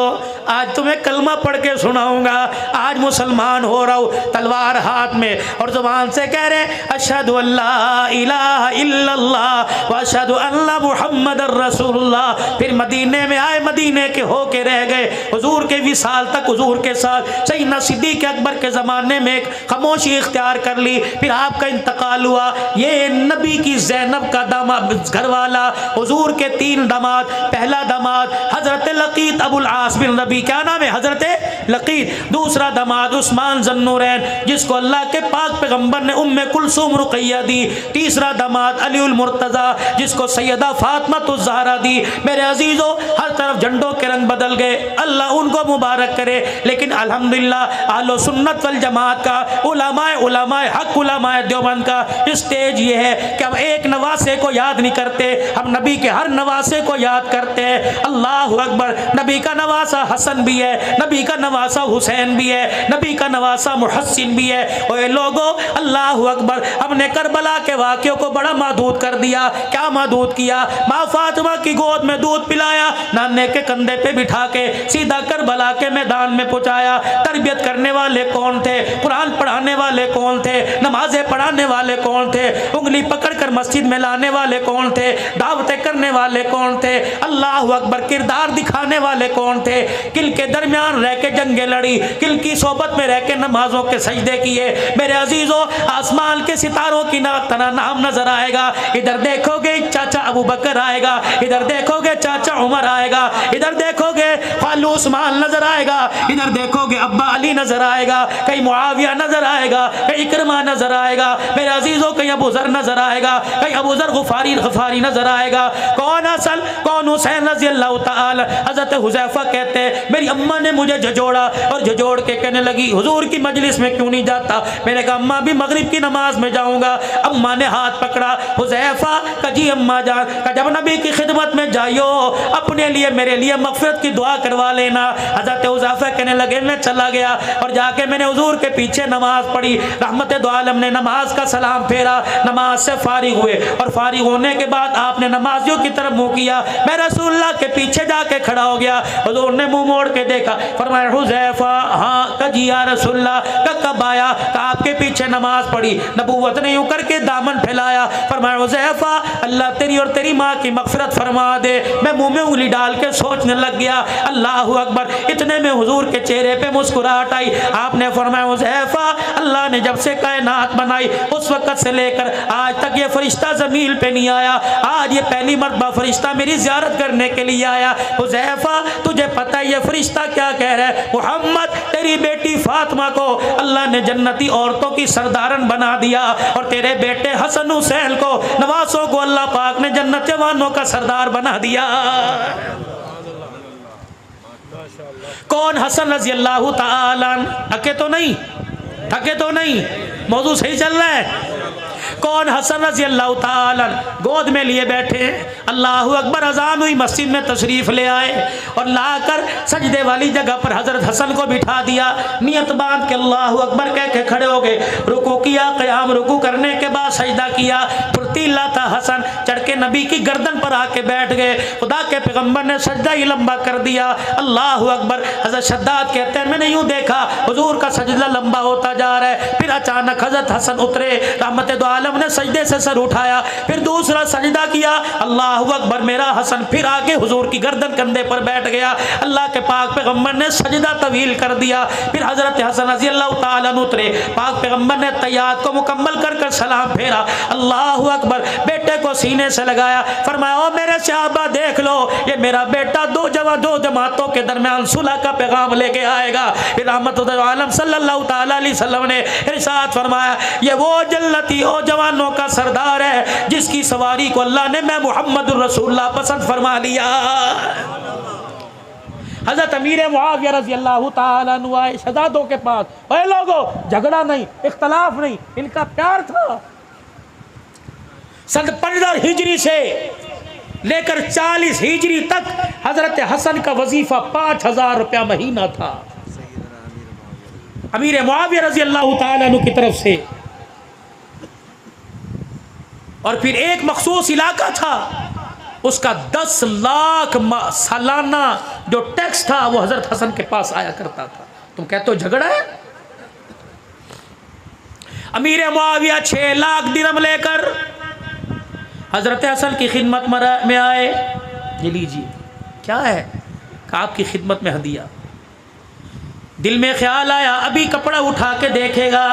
आज तुम्हें कलमा पढ़ के सुनाऊंगा, आज मुसलमान हो रहा हूँ, तलवार हाथ में और ज़ुबान से कह रहे अशहदु अल्ला इलाहा इल्लल्लाह व अशहदु अन्ना मुहम्मदर रसूलुल्लाह। फिर मदीने में आए, मदीने के होके रह गए, हुजूर के विसाल तक हुजूर के साथ सैयदना सिद्दीक़ अकबर के ज़माने में एक खामोशी इख्तियार कर ली। फिर आपका इंतकाल हुआ, ये नबी की ज़ैनब का दामाद घर वाला, हुजूर के 3 दामाद, पहला दामाद हजरत लकीत अबुल आस बिन रबी, क्या नाम है, हजरत लकीत, दूसरा दामाद उस्मान ज़न्नूरैन जिसको अल्लाह के पाक पैगंबर ने उम्मे कुलसूम रुक़ैया दी, तीसरा दामाद अलीउल मुर्तज़ा जिसको सैयदा फातिमा ज़हरा दी। मेरे अजीज़ों, हर तरफ झंडों के रंग बदल गए, अल्लाह उनको मुबारक करे। लेकिन अल्हम्दुलिल्लाह अहले सुन्नत वल जमात का, उलमाए हक, उलमाए देवबंद का स्टेज ये है कि हम एक नवासे को याद नहीं करते, हम नबी के हर नवासे को याद करते हैं। अल्लाह अकबर, नबी का नवासा हसन भी है, नबी का नवासा हुसैन भी है, नबी का नवासा मुहस्सिन भी है। ओए लोगो, अल्लाह अकबर, हमने करबला के वाक़ियों को बड़ा महदूद कर दिया। क्या महदूद किया? माँ फातिमा की गोद में दूध पिलाया, नाने के कंधे पे बिठा के सीधा करबला के मैदान में पहुँचाया। तरबियत करने वाले कौन थे? कुरान पढ़ाने वाले कौन थे? नमाजें पढ़ाने वाले कौन थे? उंगली पकड़ कर मस्जिद में लाने वाले कौन थे? दावतें करने वाले कौन थे? अल्लाह अकबर, किरदार सरदार दिखाने वाले कौन थे? किल के दरमियान रह के जंगे लड़ी, किल की सोबत में रह के नमाजों के सजदे किए। मेरे अजीजों, आसमान के सितारों की तना नाम नजर आएगा। इधर देखोगे चाचा अबू बकर आएगा, इधर देखोगे चाचा उमर आएगा, इधर देखोगे खालू उस्मान नजर आएगा, इधर देखोगे अब्बा अली नजर आएगा, कहीं मुआविया नजर आएगा, कहीं इकरमा नजर आएगा। मेरे अजीजों, कहीं अबू जर नजर आएगा, कहीं अबू जर गफारी नजर आएगा। कौन हसन कौन हुसैन रज़ी अल्लाह ताला। हज़रत हुज़ैफा कहते हैं मेरी अम्मा ने मुझे झजोड़ा और झजोड़ के कहने लगी हुजूर की मजलिस में क्यों नहीं जाता? मैंने कहा अम्मा भी मगरिब की नमाज में जाऊंगा। अम्मा ने हाथ पकड़ा, हुज़ैफा का जी अम्मा जान का जब नबी की खिदमत में जाइयो अपने लिए मेरे लिए मग़फ़िरत की दुआ करवा लेना। हज़रत हुज़ैफा कहने लगे मैं चला गया और जाके मैंने हुजूर के पीछे नमाज पढ़ी। रहमत दो आलम ने नमाज का सलाम फेरा, नमाज से फारिग हुए और फारिग होने के बाद आपने नमाजियों की तरफ मुंह किया। मैं रसूलुल्लाह के पीछे जाके खड़ा हो गया। हुजूर ने मुंह मोड़ के देखा, फरमाया हुज़ैफा हाँ कजी या रसूलुल्लाह का कब आया? का आपके पीछे नमाज पढ़ी। नबूवत ने यूं करके दामन फैलाया, फरमाया हुज़ैफा अल्लाह तेरी और तेरी माँ की मग़फ़िरत फरमा दे। मैं मुंह में उंगली डाल के सोचने लग गया अल्लाहु अकबर। इतने में हुजूर के चेहरे पे मुस्कुराहट आई। आपने फरमाया हुज़ैफा अल्लाह ने जब से कायनात बनाई उस वक़्त से लेकर आज तक ये फरिश्ता ज़मीन पे नहीं आया। आज ये पहली मरतबा फरिश्ता मेरी ज़ियारत करने के लिए आया। हुज़ैफा तुझे पता है ये फरिश्ता क्या कह रहा है? मुहम्मद तेरी बेटी फातिमा को अल्लाह ने जन्नती औरतों की सरदारन बना दिया और तेरे बेटे हसन हुसैन को नवासों को अल्लाह पाक ने जन्नत जवानों का सरदार बना दिया। कौन हसन रज़ी अल्लाह ताला? थके तो नहीं, थके तो नहीं, मौजू सही चल रहा है। कौन हसन रज़ी अल्लाह ताला गोद में लिए बैठे। अल्लाहु अकबर। अजान हुई, मस्जिद में तशरीफ़ ले आए और लाकर सजदे वाली जगह पर हज़रत हसन को बिठा दिया। नियत बांध के अल्लाहु अकबर कह के खड़े हो गए। रुकू किया, क़याम रुकू करने के बाद सजदा किया। फुर्तीला था हसन, चढ़ के नबी की गर्दन पर आके बैठ गए। खुदा के पैगम्बर ने सजदा ही लंबा कर दिया। अल्लाहु अकबर। हज़रत शद्दाद कहते हैं मैंने यूँ देखा हुजूर का सजदा लंबा होता जा रहा है। फिर अचानक हज़रत हसन उतरे, रहमत दो आलम ने सजदे से सर उठाया, फिर दूसरा सजदा किया। अल्लाहु अकबर। मेरा हसन फिर आके हुजूर की गर्दन कंधे पर बैठ गया। अल्लाह के पाक पैगम्बर ने सजदा तवील कर दिया। फिर हज़रत हसन रज़ी अल्लाह ताला उतरे, पाक पैगम्बर ने तैयात को मुकम्मल कर कर सलाम फेरा। अल्लाहु अकबर। बेटे को सीने से लगाया, फरमाया ओ मेरे सहाबा देख लो ये मेरा बेटा दो जमातों के दरमियान सुलह का पैगाम लेके आएगा। फिर रहमतुल आलम सल्लल्लाहु ताला अलैहि वसल्लम ने इरशाद फरमाया ये वो जन्नती ओ जवानों का सरदार है जिसकी सवारी को अल्लाह ने मैं मुहम्मदुर रसूलुल्लाह पसंद फरमा लिया। हज़रत अमीर मुआविया रज़ी अल्लाह ताला अन्हु आए शहजादों के पास। ओए लोगों, झगड़ा नहीं, इख्तलाफ नहीं, इनका प्यार था। सन 15 हिजरी से लेकर 40 हिजरी तक हज़रत हसन का वजीफा 5000 रुपया महीना था अमीर मुआविया रज़ी अल्लाह ताला अन्हु की तरफ से। और फिर एक मखसूस इलाका था उसका 10 लाख सालाना जो टैक्स था वो हजरत हसन के पास आया करता था। तुम कहते हो झगड़ा है? अमीर मुआविया 6 लाख दिरहम लेकर हजरत हसन की खिदमत में आए। ये लीजिए क्या है? आपकी खिदमत में हदिया। दिल में ख्याल आया अभी कपड़ा उठा के देखेगा,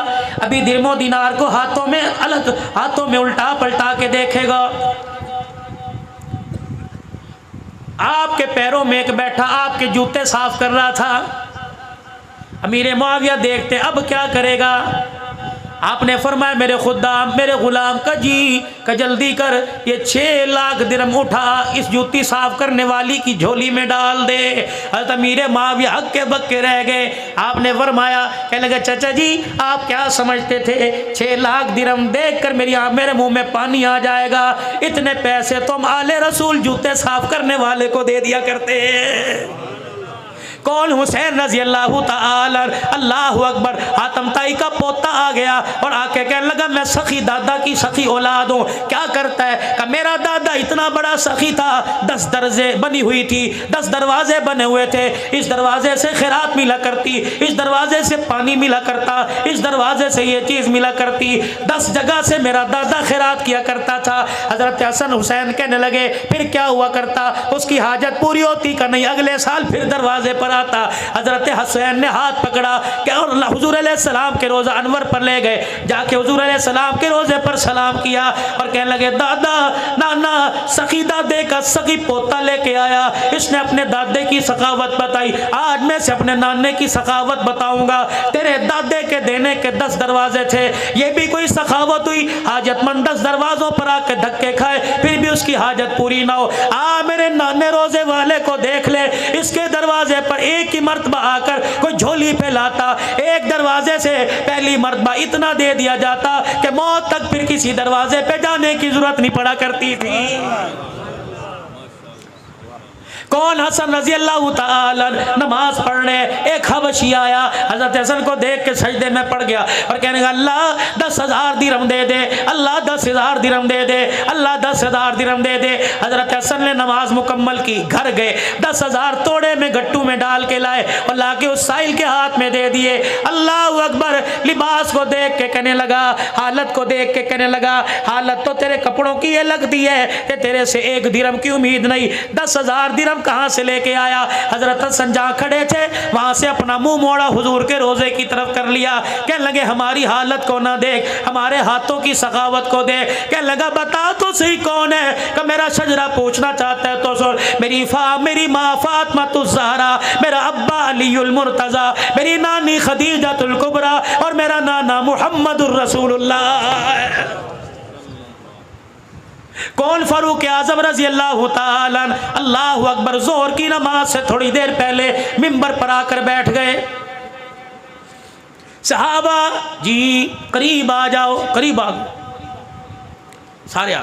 अभी दिरमो दिनार को हाथों में उल्टा पलटा के देखेगा। आपके पैरों में एक बैठा आपके जूते साफ कर रहा था। अमीर मुआविया देखते अब क्या करेगा। आपने फरमाया मेरे खुदाम मेरे गुलाम का जल्दी कर ये 6 लाख दिरहम उठा इस जूती साफ करने वाली की झोली में डाल दे। हज़रत अमीर मुआविया हक्के बक्के रह गए। आपने फरमाया कहने लगे चाचा जी आप क्या समझते थे 6 लाख दिरहम देख कर मेरे मुंह में पानी आ जाएगा। इतने पैसे तो हम आले रसूल जूते साफ करने वाले को दे दिया करते हैं। कौन? हुसैन रजी अल्लाह ताला। अल्लाह अकबर। हातम ताई का पोता आ गया और आके कहने लगा मैं सखी दादा की सखी औलाद हूँ। क्या करता है? कि मेरा दादा इतना बड़ा सखी था, 10 दरजे बनी हुई थी, 10 दरवाजे बने हुए थे। इस दरवाजे से खैरात मिला करती, इस दरवाजे से पानी मिला करता, इस दरवाजे से ये चीज़ मिला करती। 10 जगह से मेरा दादा खैरात किया करता था। हजरत हसन हुसैन कहने लगे फिर क्या हुआ करता? उसकी हाजत पूरी होती का नहीं, अगले साल फिर दरवाजे पर आता। हजरत हुसैन ने हाथ पकड़ा क्या और हुजूर अलैहिस्सलाम के रोज़ा अनवर पर ले गए, जाके हुजूर अलैहिस्सलाम के रोज़े पर सलाम किया और कहने लगे दादा नाना सखी दादे का सखी पोता लेके आया, इसने अपने दादे की सखावत बताई, आज मैं से अपने नाने की सखावत बताऊंगा। तेरे दादे के देने के 10 दरवाजे थे, ये भी कोई सखावत हुई? हाजतमंद 10 दरवाजों पर आके धक्के खाए फिर भी उसकी हाजत पूरी ना हो। मेरे नाने रोजे वाले को देख ले, इसके दरवाजे पर एक ही मर्तबा आकर कोई झोली फैलाता, एक दरवाजे से पहली मर्तबा इतना दे दिया जाता कि मौत तक फिर किसी दरवाजे पे जाने की जरूरत नहीं पड़ा करती थी। कौन? हसन रजी अल्लाह ताला नमाज पढ़ने एक हबशी आया, हजरत हसन को देख के सजदे में पड़ गया और कहने लगा अल्लाह 10,000 दिरहम दे दे, अल्लाह 10,000 दिरहम दे दे, अल्लाह 10,000 दिरहम दे दे। हजरत हसन ने नमाज मुकम्मल की, घर गए, 10,000 तोड़े में गट्टू में डाल के लाए और ला के उस साहिल के हाथ में दे दिए। अल्लाह अकबर। लिबास को देख के कहने लगा, हालत को देख के कहने लगा हालत तो तेरे कपड़ों की ये लगती है कि तेरे से 1 दिरहम की उम्मीद नहीं, 10,000 दिरहम कहां से लेके आया? हजरत हसन जहां खड़े थे वहां से अपना मुंह मोड़ा हुजूर के रोजे की तरफ कर लिया। कहने लगे हमारी हालत को ना देख, हमारे हाथों की सखावत को देख। कहने लगा बता तो सही कौन है? कि मेरा शजरा पूछना चाहता है तो सुन, मेरी माँ फातिमा ज़हरा, मेरा अब्बा अलीउल मुर्तज़ा, मेरी नानी खदीजतुल कुबरा और मेरा नाना मुहम्मदुर रसूलुल्लाह। कौन? फारूक आजम रजी अल्लाह ताला। अल्लाह अकबर। जोहर की नमाज से थोड़ी देर पहले मिंबर पर आकर बैठ गए। सहाबा जी करीब आ जाओ, करीब आ सारे आ।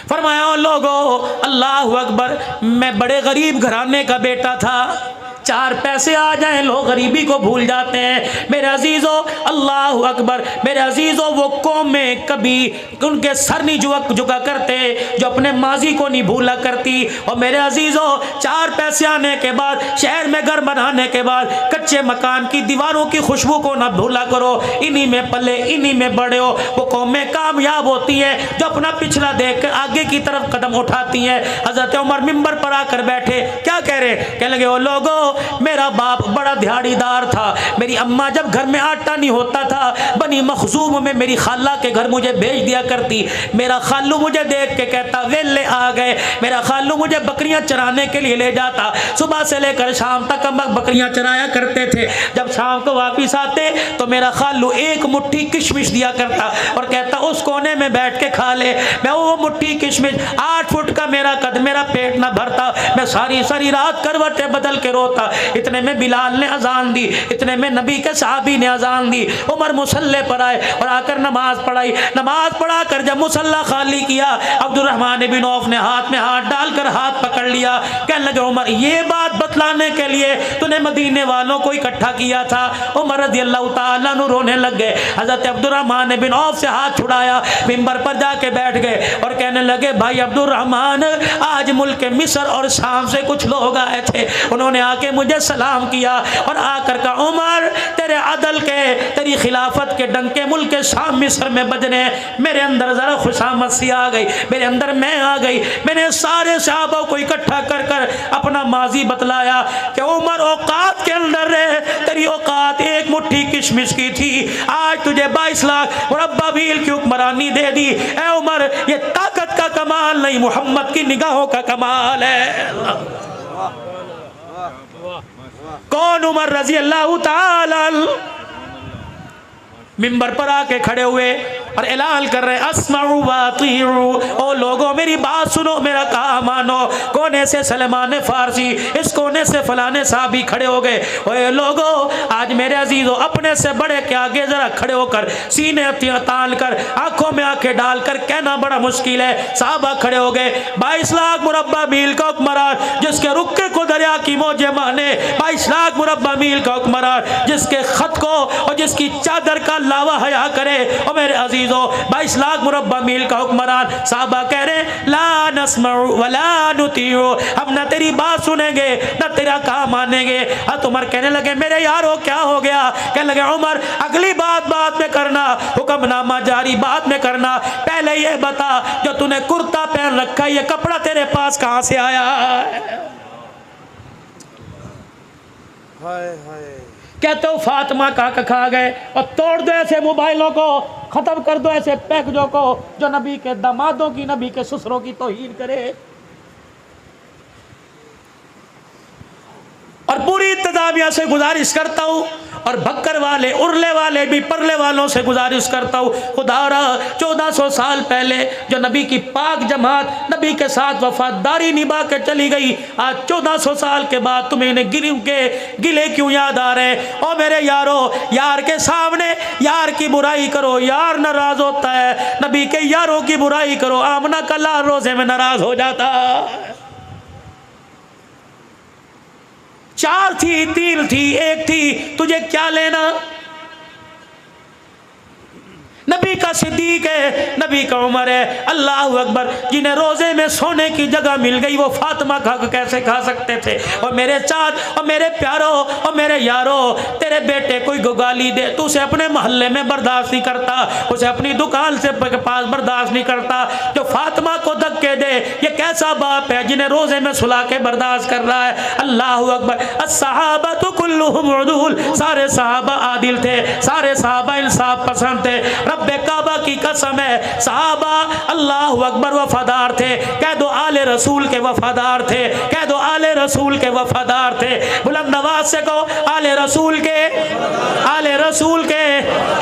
फरमाया लोगो अल्लाह अकबर, मैं बड़े गरीब घराने का बेटा था, 4 पैसे आ जाएं लोग गरीबी को भूल जाते हैं। मेरे अजीज़ों अल्लाह अकबर, मेरे अजीज़ों वो कौम में कभी उनके सर नहीं झुका करते जो अपने माजी को नहीं भूला करती। और मेरे अजीज़ों 4 पैसे आने के बाद, शहर में घर बनाने के बाद कच्चे मकान की दीवारों की खुशबू को ना भूला करो, इन्हीं में पले इन्हीं में बड़े हो। वो कौमें कामयाब होती हैं जो अपना पिछला देख कर आगे की तरफ कदम उठाती हैं। हज़रत उमर मिंबर पर आकर बैठे, क्या कह रहे? कहने लगे ओ लोगों, मेरा बाप बड़ा दिहाड़ीदार था, मेरी अम्मा जब घर में आटा नहीं होता था बनी मखजूम में मेरी खाला के घर मुझे भेज दिया करती। मेरा खालू मुझे देख के कहता वेले आ गए, मेरा खालू मुझे बकरियां चराने के लिए ले जाता, सुबह से लेकर शाम तक हम बकरियां चराया करते थे। जब शाम को वापिस आते तो मेरा खालू एक मुट्ठी किशमिश दिया करता और कहता उस कोने में बैठ के खा ले। मैं वो मुट्ठी किशमिश, 8 फुट का मेरा कद, मेरा पेट ना भरता, मैं सारी सारी रात करवटें बदल के रोता। इतने में बिलाल ने अजान दी, इतने में नबी के साहबी ने अजान दी। उमर मुसल्ले पर आए और आकर नमाज पढ़ाई। नमाज पढ़ा कर जब मुसल्ला खाली किया, अब्दुर्रहमान बिन औफ ने हाथ में हाथ डालकर हाथ पकड़ लिया। कहने लगे उमर ये बात बतलाने के लिए तूने मदीने वालों को इकट्ठा किया था? उमर रज़ी अल्लाह ताला अन्हु रोने लग गए। हजरत अब्दुर्रहमान बिन औफ से हाथ छुड़ाया, मिंबर पर जाके बैठ गए और कहने लगे भाई अब्दुर्रहमान, आज मुल्क मिस्र और शाम से कुछ लोग आए थे, उन्होंने आके मुझे सलाम किया और आकर कहा उमर तेरे अदल के, तेरी खिलाफत के डंके मुल्क के शाम मिस्र में बजने। मेरे अंदर जरा खुशामद सी आ गई, मेरे अंदर मैं आ गई। मैंने सारे सहाबा को इकट्ठा कर कर अपना माजी बतलाया कि उमर औकात के अंदर रहे, तेरी औकात एक मुट्ठी किशमिश की थी, आज तुझे 22 लाख मुरब्बा मील की हुक्मरानी दे दी। ए उमर ये ताकत का कमाल नहीं, मोहम्मद की निगाहों का कमाल है। कौन? उमर रजी अल्लाह ताला। मिंबर पर आके खड़े हुए और ऐलान कर रहे हैं अस्माउ व अतीउ, ओ लोगों मेरी बात सुनो, मेरा कहा मानो। कोने से सलमान फारसी, इस कोने से फलाने साहबी खड़े हो गए। ओए लोगों, आज मेरे अजीजों अपने से बड़े के आगे जरा खड़े होकर सीने तान कर आंखों में आंखें डालकर कहना बड़ा मुश्किल है। साहबा खड़े हो गए। 22 लाख मुरब्बा मील का हुक्मरान जिसके रुक्के को दरिया की मौजें माने, 22 लाख मुरब्बा मील का हुक्मरान जिसके खत को और जिसकी चादर का लावा हया करे। और मेरे अजीजों 22 लाख मुरब्बा मील का हुक्मरान, साहबा कह रहे ला नस्मउ वला नुतीउ, हम ना तेरी बात सुनेंगे ना तेरा काम मानेंगे। हज़रत उमर कहने लगे मेरे यारो क्या हो गया? कहने लगे उमर अगली बात बाद में करना, हुक्मनामा जारी बाद में करना, पहले ये बता जो तूने कुर्ता पहन रखा है ये कपड़ा तेरे पास कहां से आया है? हाय हाय। कहते हो फातिमा का खा गए और तोड़ दो ऐसे मोबाइलों को, खत्म कर दो ऐसे पैकेजों को जो नबी के दामादों की, नबी के ससुरों की तौहीन करे। और पूरी इंतजामिया से गुजारिश करता हूँ और भक्कर वाले उरले वाले भी परले वालों से गुजारिश करता हूँ, खुदारा 1400 साल पहले जो नबी की पाक जमात नबी के साथ वफादारी निभा के चली गई, आज 1400 साल के बाद तुम्हें इन्हें गिले क्यों याद आ रहे? और मेरे यारो, यार के सामने यार की बुराई करो, यार नाराज होता है। नबी के यारों की बुराई करो, आमना का लाल रोजे में नाराज हो जाता। 4 थी, 3 थी, 1 थी, तुझे क्या लेना? नबी का सिद्दीक है, नबी का उमर है, अल्लाह अकबर। जिन्हें रोजे में सोने की जगह मिल गई वो फातिमा खा कैसे खा सकते थे? और मेरे चाँद और मेरे प्यारो और मेरे यारो, तेरे बेटे कोई गाली दे तो उसे अपने मोहल्ले में बर्दाश्त नहीं करता, उसे अपनी दुकान से पास बर्दाश्त नहीं करता। जो फातिमा को धक्के दे, ये कैसा बाप है जिन्हें रोजे में सुला के बर्दाश्त कर रहा है? अल्लाह अकबर। अस्सहाबतु कुल्लुहुम उदूल, सारे सहाबा आदिल थे, सारे सहाबा इंसाफ पसंद थे। रब्बे काबा की कसम है, सहाबा अल्लाह अकबर वफादार थे। कह दो आले रसूल के वफादार थे, कह दो आले रसूल के वफादार थे। बुलंद नवाज से कहो आले रसूल के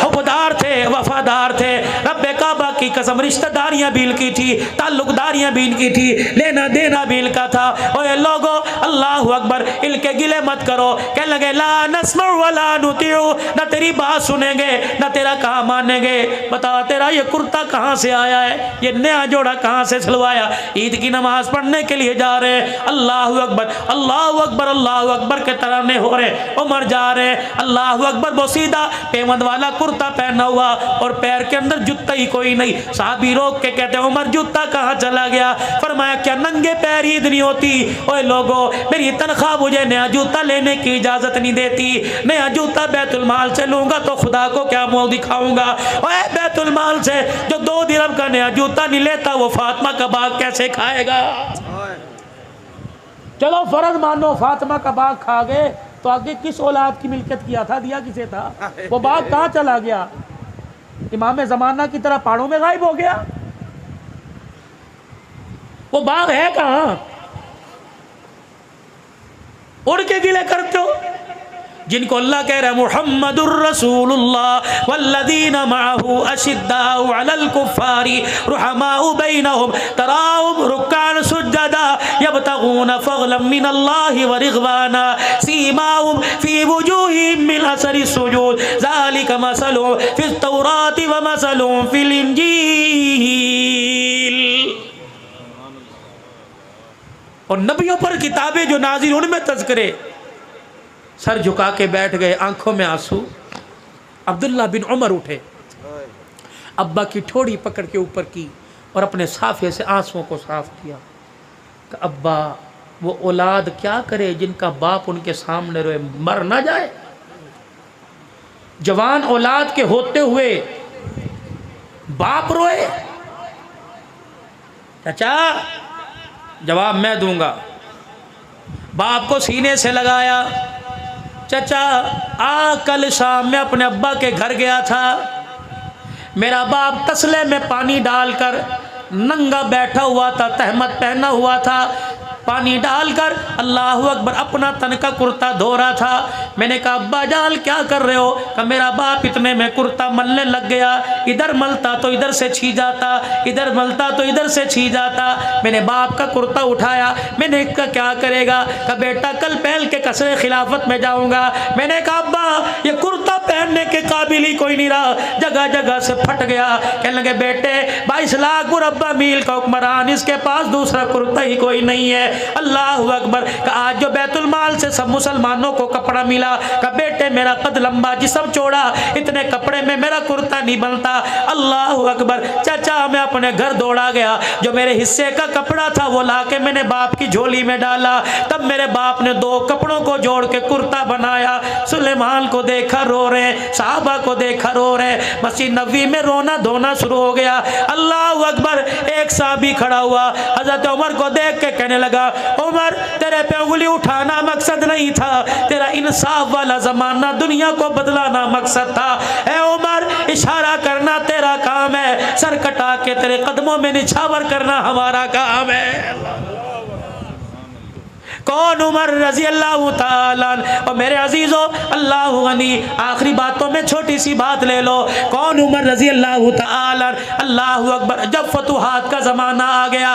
हुबदार थे, वफादार थे। रब्बे काबा की कसम, रिश्तेदारियां भी इनकी थी, ताल्लुकदारियां भी इनकी थी, लेना देना भी इनका था। ओए लोगो अल्लाह अकबर, इनके गिले मत करो। कह लगे ला नस्मउ वला नुतीउ, ना तेरी बात सुनेंगे ना तेरा काम मानेंगे। बता तेरा ये कुर्ता कहाँ से आया है? ये नया जोड़ा कहाँ से सिलवाया? ईद की नमाज पढ़ने के लिए जा रहे हैं, अल्लाह अकबर अल्लाह अकबर अल्लाह अकबर के तराने हो रहे। उमर जा रहे हैं, अल्लाह अकबर, वो सीधा पेमंद वाला कुर्ता पहना हुआ और पैर के अंदर जूता ही कोई नहीं। साहबी रोक के कहते हैं उमर जूता कहाँ चला गया? फरमाया क्या नंगे पैर ईद नहीं होती? ओए लोगो, मेरी तनख्वाह मुझे नया जूता लेने की इजाजत नहीं देती। नया जूता बैतुल माल से लूंगा तो खुदा को क्या मुंह दिखाऊंगा? ओए बैतुल माल से जो 2 दिरहम का नया जूता नहीं लेता वो फातिमा का बाग कैसे खाएगा? चलो फर्ज मानो फातिमा का बाग खा गए तो आगे किस औलाद की मिल्कियत किया था? दिया किसे था? वो बाग कहाँ चला गया? इमाम ज़माना की तरह पहाड़ों में गायब हो गया? वो बाग है कहाँ? उड़ के गिले करते हो जिनको अल्लाह कह रहा है मुहम्मदुर रसूलुल्लाह वल्लदीना मअहू अशिद्दाउ अलल कुफ्फारी रुहमाउ बैनहुम तराहुम रुक्कान सुज्जदा यब्तगूना फज़लन मिनल्लाहि व रिज़वाना सीमाहुम फी वुजूहिहिम मिन असरि सुजूद ज़ालिका मसलुहुम फित तौराति व मसलुहुम फिल इंजील। और नबियों पर किताबें जो नाज़िल उनमें तज़किरे। सर झुका के बैठ गए, आंखों में आंसू। अब्दुल्ला बिन उमर उठे, अब्बा की ठोड़ी पकड़ के ऊपर की और अपने साफे से आंसुओं को साफ किया। अब्बा, वो औलाद क्या करे जिनका बाप उनके सामने रोए, मर ना जाए? जवान औलाद के होते हुए बाप रोए? चाचा, जवाब मैं दूंगा। बाप को सीने से लगाया। चाचा, कल शाम में अपने अब्बा के घर गया था। मेरा बाप तसले में पानी डालकर नंगा बैठा हुआ था, तहमत पहना हुआ था। पानी डालकर अल्लाह अकबर अपना तन का कुर्ता धो रहा था। मैंने कहा अब्बा जान क्या कर रहे हो? कहा मेरा बाप इतने में कुर्ता मलने लग गया, इधर मलता तो इधर से छी जाता, इधर मलता तो इधर से छी जाता। मैंने बाप का कुर्ता उठाया, मैंने कहा क्या करेगा? कहा बेटा कल पहन के कसरे खिलाफत में जाऊंगा। मैंने कहा अब्बा ये कुर्ता पहनने के काबिल ही कोई नहीं रहा, जगह जगह से फट गया। कहने लगे बेटे 22 लाख मुरब्बा मील का हुक्मरान, इसके पास दूसरा कुर्ता ही कोई नहीं है। अल्लाह अकबर। आज जो बैतुल माल से सब मुसलमानों को कपड़ा मिला, कहा बेटे मेरा कद लंबा जिस्म चौड़ा, इतने कपड़े में मेरा कुर्ता नहीं बनता। अल्लाह अकबर। चाचा मैं अपने घर दौड़ा गया, जो मेरे हिस्से का कपड़ा था वो लाके मैंने बाप की झोली में डाला। तब मेरे बाप ने 2 कपड़ों को जोड़ के कुर्ता बनाया। सुलेमान को देखा रो रहे, साहबा को देखा रो रहे, मस्जिद नबवी में रोना धोना शुरू हो गया। अल्लाह अकबर। एक साहबी खड़ा हुआ, हजरत उमर को देख के कहने लगा उमर तेरे पे उंगली उठाना मकसद नहीं था, तेरा इंसाफ वाला जमाना दुनिया को बदलाना मकसद था। ए उमर इशारा करना तेरा काम है, सर कटा के तेरे कदमों में निछावर करना हमारा काम है। कौन? उमर रजी अल्लाह ताला। और मेरे अजीजों अल्लाह गनी, आखिरी बातों में छोटी सी बात ले लो। कौन? उमर रजी अल्लाह ताला। अल्लाह अकबर। जब फतुहात का जमाना आ गया,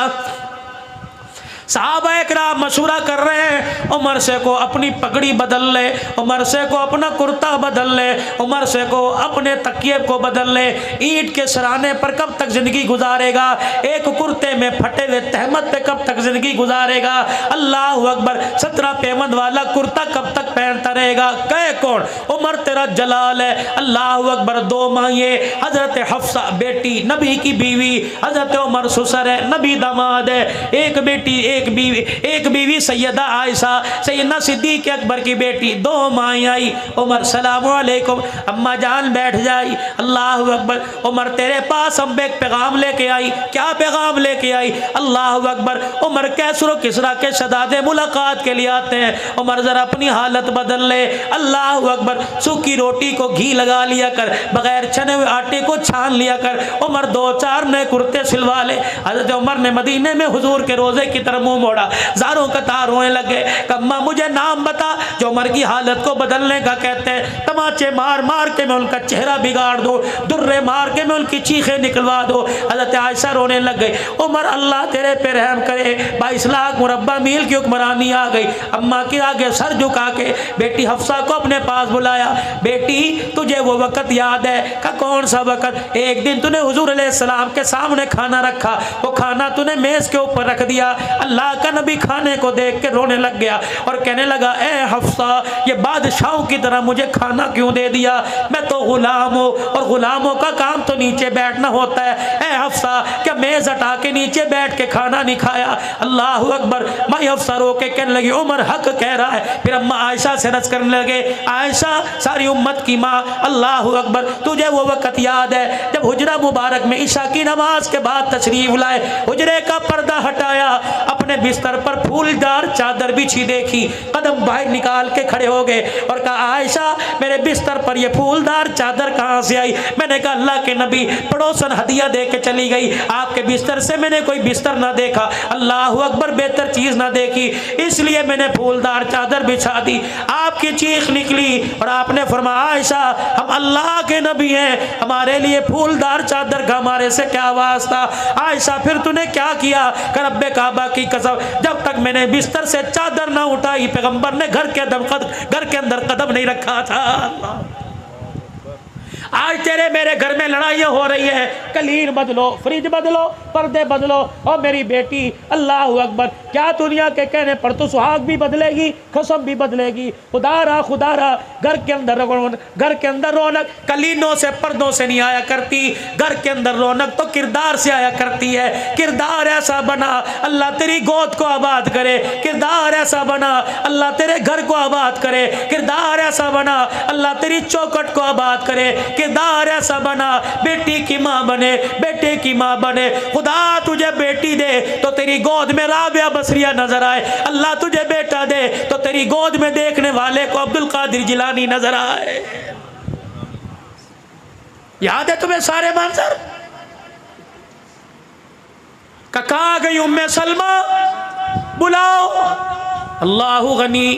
साहबा इकराम मशवरा कर रहे हैं उमर से को अपनी पगड़ी बदल ले, उमर से को अपना कुर्ता बदल ले, उमर से को अपने तकिए को बदल ले। ईंट के सराने पर कब तक जिंदगी गुजारेगा? एक कुर्ते में फटे हुए तहमत पे कब तक जिंदगी गुजारेगा? अल्लाह अकबर। 17 पेमंद वाला कुर्ता कब तक पहनता रहेगा? कहे कौन? उमर तेरा जलाल है। अल्लाह अकबर। 2 माइए, हजरत हफ्सा बेटी नबी की बीवी, हजरत उमर ससुर है, नबी दामाद है। एक बेटी एक बीवी सैयदा आयशा, सैयदना सिद्दीक अकबर की बेटी। 2 माएँ आई। उमर सलामु अलैकुम, अम्मा जान बैठ जाई। अल्लाह अकबर। उमर तेरे पास हम एक पैगाम लेके आई। क्या पैगाम लेके आई? अल्लाह अकबर। उमर कैसरो किसरा के शहजादे मुलाकात के लिए आते हैं। उमर जरा अपनी हालत बदल ले। अल्लाह अकबर। सूखी रोटी को घी लगा लिया कर, बगैर छने हुए आटे को छान लिया कर। उमर 2-4 नए कुर्ते सिलवा ले। हजरत उमर ने मदीने में हुजूर के रोजे की तरफ मुंह मोड़ा, ज़ारों कतार रोने लगे। कम्मा मुझे नाम बता जो उमर की हालत को बदलने का कहते हैं। तमाचे मार मार के मैं उनका चेहरा बिगाड़ दूं, दुर्रे मार के मैं उनकी चीखें निकलवा दूं। हजरत आयशा रोने लग गई। उमर अल्लाह तेरे पे रहम करे, 22 लाख मुरब्बा मील की हुक्मरानी आ गई। अम्मा के आगे सर झुका के बेटी हफ्सा को अपने पास बुलाया। बेटी तुझे वो वक़्त याद है? का कौन सा वक़्त? एक दिन तूने हुजूर अलैहिस्सलाम के सामने खाना रखा, वो खाना तूने मेज़ के ऊपर रख दिया। अल्लाह का नबी खाने को देख के रोने लग गया और कहने लगा ए हफ्सा ये बादशाहों की तरह मुझे खाना क्यों दे दिया? मैं तो गुलाम हूँ और गुलामों का काम तो नीचे बैठना होता है। ए हफ्सा क्या मेज़ हटा के नीचे बैठ के खाना नहीं खाया? अल्लाह अकबर। माई हफ्सा रो के कहने लगी उमर हक कह रहा है। फिर अम्मा आयशा से रस करने लगे, आयशा सारी उम्मत की माँ, अल्लाह अकबर तुझे वो वक़्त याद है जब हुजरा मुबारक में ईशा की नमाज के बाद तशरीफ लाए, हुजरे का पर्दा हटाया, अपने बिस्तर पर फूलदार चादर बिछी देखी, कदम बाहर निकाल के खड़े हो गए और कहा आयशा मेरे बिस्तर पर ये फूलदार चादर कहाँ से आई? मैंने कहा अल्लाह के नबी पड़ोसन हदिया दे के चली गई, आपके बिस्तर से मैंने कोई बिस्तर ना देखा, अल्लाह अकबर बेहतर चीज़ ना देखी, इसलिए मैंने फूलदार चादर बिछा दी। आपकी चीख निकली और आपने फरमाया आयशा हम अल्लाह के नबी हैं, हमारे लिए फूलदार चादर का हमारे से क्या वास्ता? आयशा फिर तूने क्या किया? कर रब्बे काबा की कसम जब तक मैंने बिस्तर से चादर ना उठाई पैगंबर ने घर के अंदर कदम नहीं रखा था। आज तेरे मेरे घर में लड़ाइयाँ हो रही है, कलीन बदलो, फ्रिज बदलो, पर्दे बदलो। और मेरी बेटी अल्लाह अकबर क्या दुनिया के कहने पर तो सुहाग भी बदलेगी, कसम भी बदलेगी। खुदारा घर के अंदर रौनक कलीनों से पर्दों से नहीं आया करती, घर के अंदर रौनक तो किरदार से आया करती है। किरदार ऐसा बना अल्लाह तेरी गोद को आबाद करे, किरदार ऐसा बना अल्लाह तेरे घर को आबाद करे, किरदार ऐसा बना अल्लाह तेरी चौखट को आबाद करे, किरदार ऐसा बना बेटी की माँ बने, बेटे की माँ बने। खुदा तुझे बेटी दे तो तेरी गोद में राबिया बसरिया नजर आए, अल्लाह तुझे बेटा दे तो तेरी गोद में देखने वाले को अब्दुल कादिर जिलानी नजर आए। याद है तुम्हें सारे मंजर? कहा गई उम्मे सलमा बुलाओ अल्लाह गनी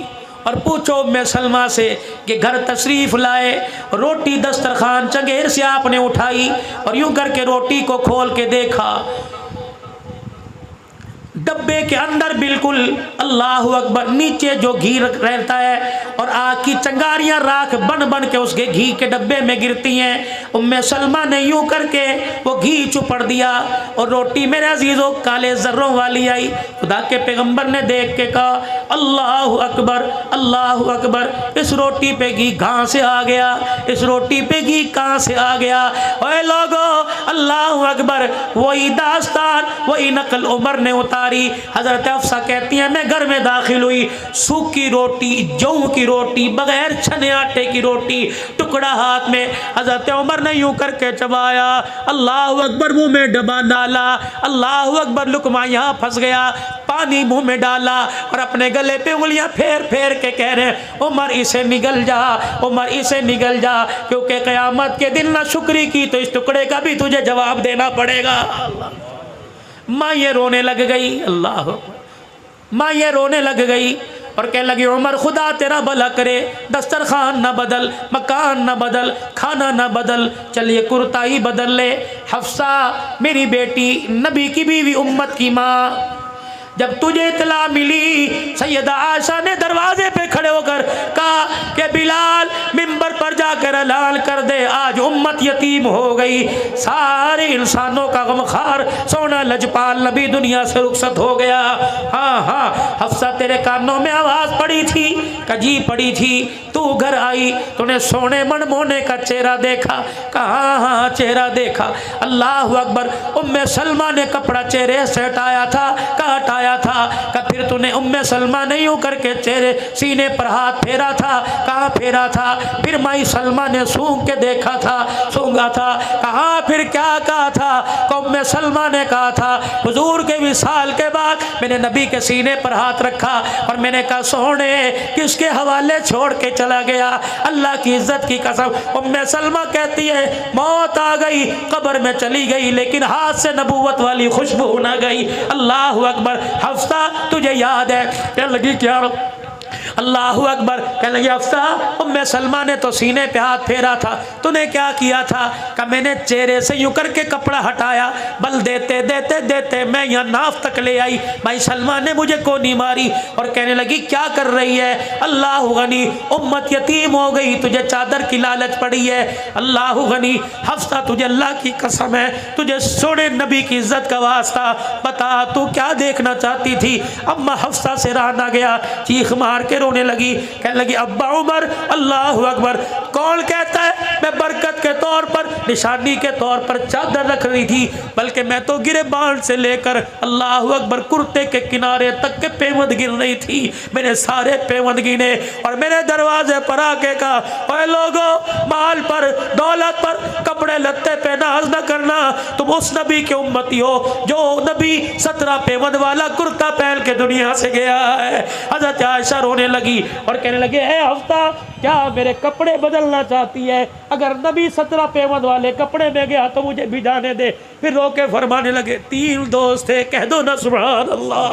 और पूछो उम्मे सलमा से कि घर तशरीफ़ लाए। रोटी दस्तरखान चंगेर से आपने उठाई और यूं करके रोटी को खोल के देखा, डब्बे के अंदर बिल्कुल अल्लाह अकबर नीचे जो घी रहता है और आग की चंगारियां राख बन बन के उसके घी के डब्बे में गिरती हैं। उम्मे सलमा ने यूं करके वो घी चुपड़ दिया और रोटी मेरे अजीज़ों काले जर्रों वाली आई। खुदा के पैगंबर ने देख के कहा अल्लाह अकबर अल्लाह अकबर, इस रोटी पे घी कहाँ से आ गया, इस रोटी पे घी कहाँ से आ गया। ओए लोगो अल्लाह अकबर, वही दास्तान वही नकल उमर ने उतारी। हजरत अफसा कहती है मैं घर में दाखिल हुई, सूखी रोटी जौ की रोटी बगैर छने आटे की रोटी टुकड़ा हाथ में, हजरत उमर ने यूं करके चबाया, अल्लाह अकबर मुंह में डबा डाला, अल्लाह अकबर लुकमा यहाँ फंस गया, पानी मुंह में डाला और अपने गले पे उंगलियां फेर फेर के कह रहे हैं उमर इसे निगल जा, उमर इसे निगल जा, क्योंकि क़यामत के दिन ना शुक्री की तो इस टुकड़े का भी तुझे जवाब देना पड़ेगा। माँ ये रोने लग गई, अल्लाह, माँ ये रोने लग गई और कहने लगी उमर खुदा तेरा भला करे, दस्तरखान ना बदल, मकान ना बदल, खाना ना बदल, चलिए कुर्ता ही बदल ले। हफ्सा मेरी बेटी, नबी की बीवी, उम्मत की माँ, जब तुझे इतला मिली सैयदा आयशा ने दरवाजे पे खड़े होकर कहा कि बिलाल मिंबर पर जाकर ऐलान कर दे आज उम्मत यतीम हो गई, सारे इंसानों का गमखार सोना लजपाल नबी दुनिया से रुखसत हो गया। हाँ हाँ हफ्सा तेरे कानों में आवाज़ पड़ी थी, कजी पड़ी थी, तू घर आई तूने सोने मनमोने का चेहरा देखा, कहाँ हाँ चेहरा देखा, अल्लाह अकबर। उम्मे सलमा ने कपड़ा चेहरे से हटाया था, कहाँ हटाया था, का फिर तूने उम्मे सलमा ने यूं करके चेहरे सीने पर हाथ फेरा था, कहाँ फेरा था, फिर माई सलमा ने सूंघ के देखा था, सूंघा था, कहाँ फिर क्या कहा था, उम्मे सलमा ने कहा था हुजूर के विसाल के बाद मैंने नबी के सीने पर हाथ रखा और मैंने कहा सोने किसके हवाले छोड़ के चला गया, अल्लाह की इज्जत की कसम। उम्मे सलमा कहती है मौत आ गई, कब्र में चली गई, लेकिन हाथ से नबूवत वाली खुशबू न गई। अल्लाह अकबर। हफ्सा तुझे याद है, कहने लगी क्या, अल्लाह अकबर, कहने लगी हफ्सा उम्मे सलमा ने तो सीने पे हाथ फेरा था, तूने क्या किया था, कि मैंने चेहरे से यूं करके कपड़ा हटाया, बल देते देते देते मैं यहाँ नाफ तक ले आई, भाई सलमा ने मुझे कोनी मारी और कहने लगी क्या कर रही है, अल्लाह गनी उम्मत यतीम हो गई, तुझे चादर की लालच पड़ी है, अल्लाह गनी। हफ्सा तुझे अल्लाह की कसम है, तुझे सोने नबी की इज्जत का वास्ता बता तू क्या देखना चाहती थी। अम्मा हफ्सा से रहा ना गया, चीख मार के रोने लगी, कहने लगी अब्बा उमर, अल्लाह अकबर, कौन कहता है मैं बरकत के तौर पर, निशानी के तौर पर चादर रख रही थी, बल्कि मैं तो गिरेबान से लेकर अल्लाह अकबर कुर्ते के किनारे तक के पेवंद गिन रही थी, मैंने सारे पेवंद गिने और मेरे दरवाजे पर आके कहा ओए लोगो माल पर दौलत पर कपड़े लत्ते पे नाज न करना, तुम उस नबी के उम्मती हो जो नबी 17 पेवंद वाला कुर्ता पहन के दुनिया से गया है। हज़रत आयशा रोने लगी और कहने लगे ए हफ्ता क्या मेरे कपड़े बदलना चाहती है, अगर नबी 17 पेवंद वाले कपड़े में गया तो मुझे भी जाने दे। फिर रोके फरमाने लगे 3 दोस्त थे, कह दो ना सुभान अल्लाह।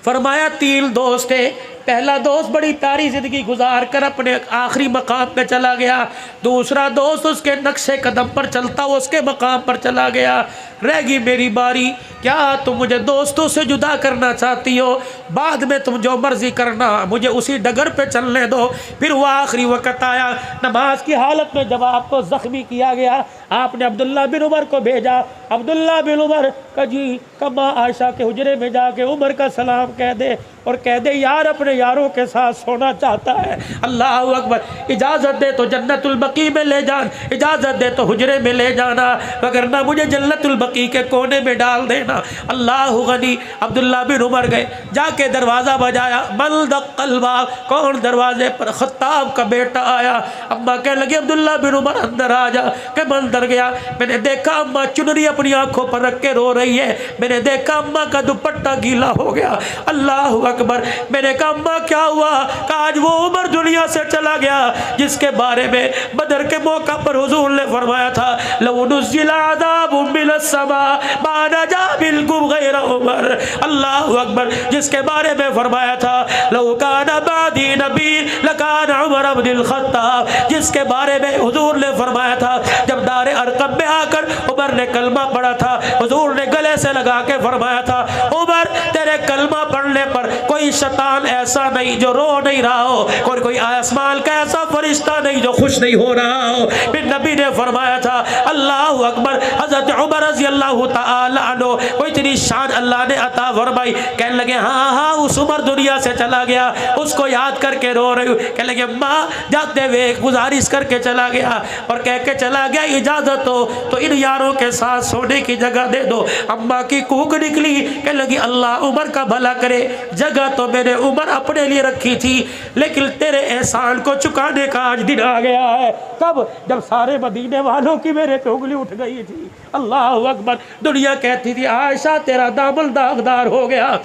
फरमाया 3 दोस्त थे, पहला दोस्त बड़ी प्यारी ज़िंदगी गुजार कर अपने आखिरी मकाम पे चला गया, दूसरा दोस्त उसके नक्शे कदम पर चलता उसके मकाम पर चला गया, रह गई मेरी बारी। क्या तुम मुझे दोस्तों से जुदा करना चाहती हो, बाद में तुम जो मर्जी करना, मुझे उसी डगर पे चलने दो। फिर वह आखिरी वक़्त आया, नमाज की हालत में जब आपको ज़ख्मी किया गया, आपने अब्दुल्ला बिन उमर को भेजा, अब्दुल्ला बिन उमर का जी कमा आयशा के हुजरे में जाके उमर का सलाम कह दे और कह दे यार अपने यारों के साथ सोना चाहता है, अल्लाह अकबर, इजाज़त दे तो जन्नतुल बकी में ले जान, इजाज़त दे तो हुजरे में ले जाना, वगरना मुझे जन्नतुल बकी के कोने में डाल देना। अल्लाह गनी। अब्दुल्ला बिन उमर गए, जाके दरवाज़ा बजाया, मल दक्कल बाब, कौन दरवाजे पर, खत्ताब का बेटा आया। अम्मा कहने लगी अब्दुल्ला बिन उमर अंदर आ जा, के मैं अंदर गया, मैंने देखा अम्मा चुनरी अपनी आंखों पर रख के रो रही है, मैंने देखा अम्मा का दुपट्टा गीला हो गया। अल्लाह अकबर। मैंने कहा अम्मा क्या हुआ? कहा आज वो उमर दुनिया से चला गया जिसके बारे में बदर के मौका पर हुजूर ने फरमाया था लौ नुज़्ज़िला अज़ाबुम मिनस समा मा नजा बिलकुम गैर उमर। अल्लाह अकबर। जिसके बारे में फरमाया था लौ काना बादी नबी लकाना उमर अब्दुल खत्ताब। जिसके बारे में हुजूर ने फरमाया था जब दारे अरकम में आकर उमर ने कलमा पढ़ा था हुजूर ने गले से लगा के फरमाया था उमर तेरे कलमा पढ़ने पर कोई शैतान ऐसा नहीं जो रो नहीं रहा हो और कोई आसमान का ऐसा फरिश्ता नहीं जो खुश नहीं हो रहा हो। फिर नबी ने फरमाया था अल्लाह अकबर। हज़रत उमर रज़ी अल्लाह तआला अन्हु को इतनी शान अल्लाह ने अता फरमाई। कहने लगे हाँ हाँ उस उमर दुनिया से चला गया उसको याद करके रो रही हूँ। कहने लगे माँ जाते हुए गुजारिश करके चला गया और कह के चला गया इजाज़त हो तो इन यारों के साथ सोने की जगह दे दो। अम्मा की कूक निकली। कहने लगी अल्लाह उमर का भला करे जगह तो मैंने उमर अपने लिए रखी थी लेकिन तेरे एहसान को चुकाने का आज दिन आ गया है। कब? जब सारे मदीने वालों की मेरे पे उंगली उठ गई थी। अल्लाह अकबर। दुनिया कहती थी आयशा तेरा दामन दागदार हो गया।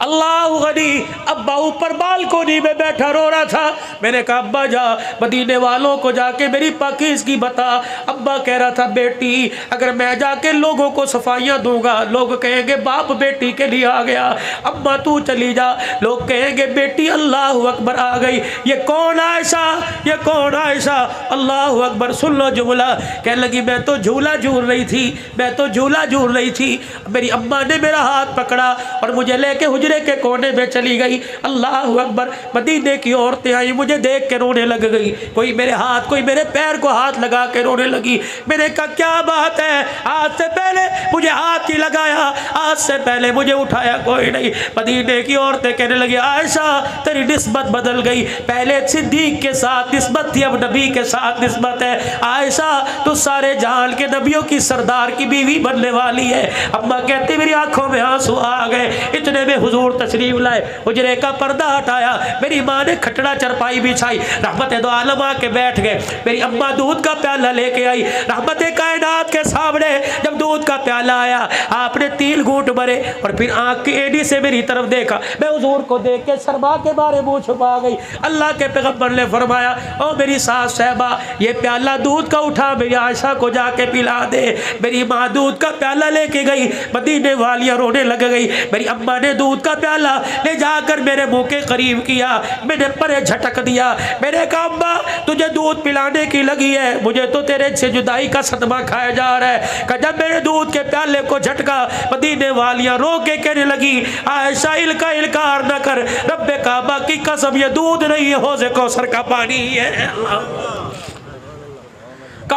अल्लाह गनी। अब्बा ऊपर बालकोनी में बैठा रो रहा था। मैंने कहा अब्बा जा मदीने वालों को जाके मेरी पाकीज़गी बता। अब्बा कह रहा था बेटी अगर मैं जाके लोगों को सफाइयाँ दूंगा लोग कहेंगे बाप बेटी के लिए आ गया। अम्मा तू चली जा लोग कहेंगे बेटी अल्लाह अकबर आ गई। ये कौन आयशा? ये कौन आयशा? अल्लाह अकबर। सुन लो जुमला। कहने लगी मैं तो झूला झूल रही थी मैं तो झूला झूल रही थी। मेरी अम्मा ने मेरा हाथ पकड़ा और मुझे लेके के कोने में चली गई। अल्लाह अकबर। मदीने की औरतें आई मुझे देख के रोने लग गई। कोई मेरे हाथ कोई मेरे पैर को हाथ लगा के रोने लगी। मैंने कहा क्या बात है? आज से पहले मुझे हाथ ही लगाया आज से पहले मुझे उठाया कोई नहीं। मदीने की औरतें कहने लगी आयशा तेरी निस्बत बदल गई। पहले सिद्दीक के साथ निस्बत थी अब नबी के साथ निस्बत है। आयशा तो सारे जहान के नबियों की सरदार की बीवी बनने वाली है। अम्मा कहती मेरी आंखों में आंसू आ गए। इतने में हुजूर तशरीफ लाए हुजरे का पर्दा हटाया। मेरी माँ ने खटड़ा चरपाई बिछाई रहमत दो आलम आके बैठ गए। मेरी अम्मा दूध का प्याला लेके आई। रहमत कायनात के सामने जब दूध का प्याला आया आपने 3 घूंट भरे और फिर आंख की एड़ी से मेरी तरफ देखा। मैं हुजूर को देख के शर्मा के बारे मुंह छुपा गई। अल्लाह के पैगंबर ने फरमाया ओ मेरी सास साहबा ये प्याला दूध का उठा मेरी आयशा को जाके पिला दे। मेरी माँ दूध का प्याला लेके गई। मदीने वालियाँ रोने लग गई। मेरी अम्मा ने दूध का प्याला ले जाकर मेरे मुंह के करीब किया। मैंने परे झटक दिया। मैंने कहा अम्मा तुझे दूध पिलाने की लगी है मुझे तो तेरे से जुदाई का सदमा खाया जा रहा है। जब मेरे दूध के प्याले को झटका मदीने वालियां रो के कहने लगी आयशा इल्का इल्कार न कर रब्बे काबा की कसम ये दूध नहीं है हौज़े कौसर का पानी है।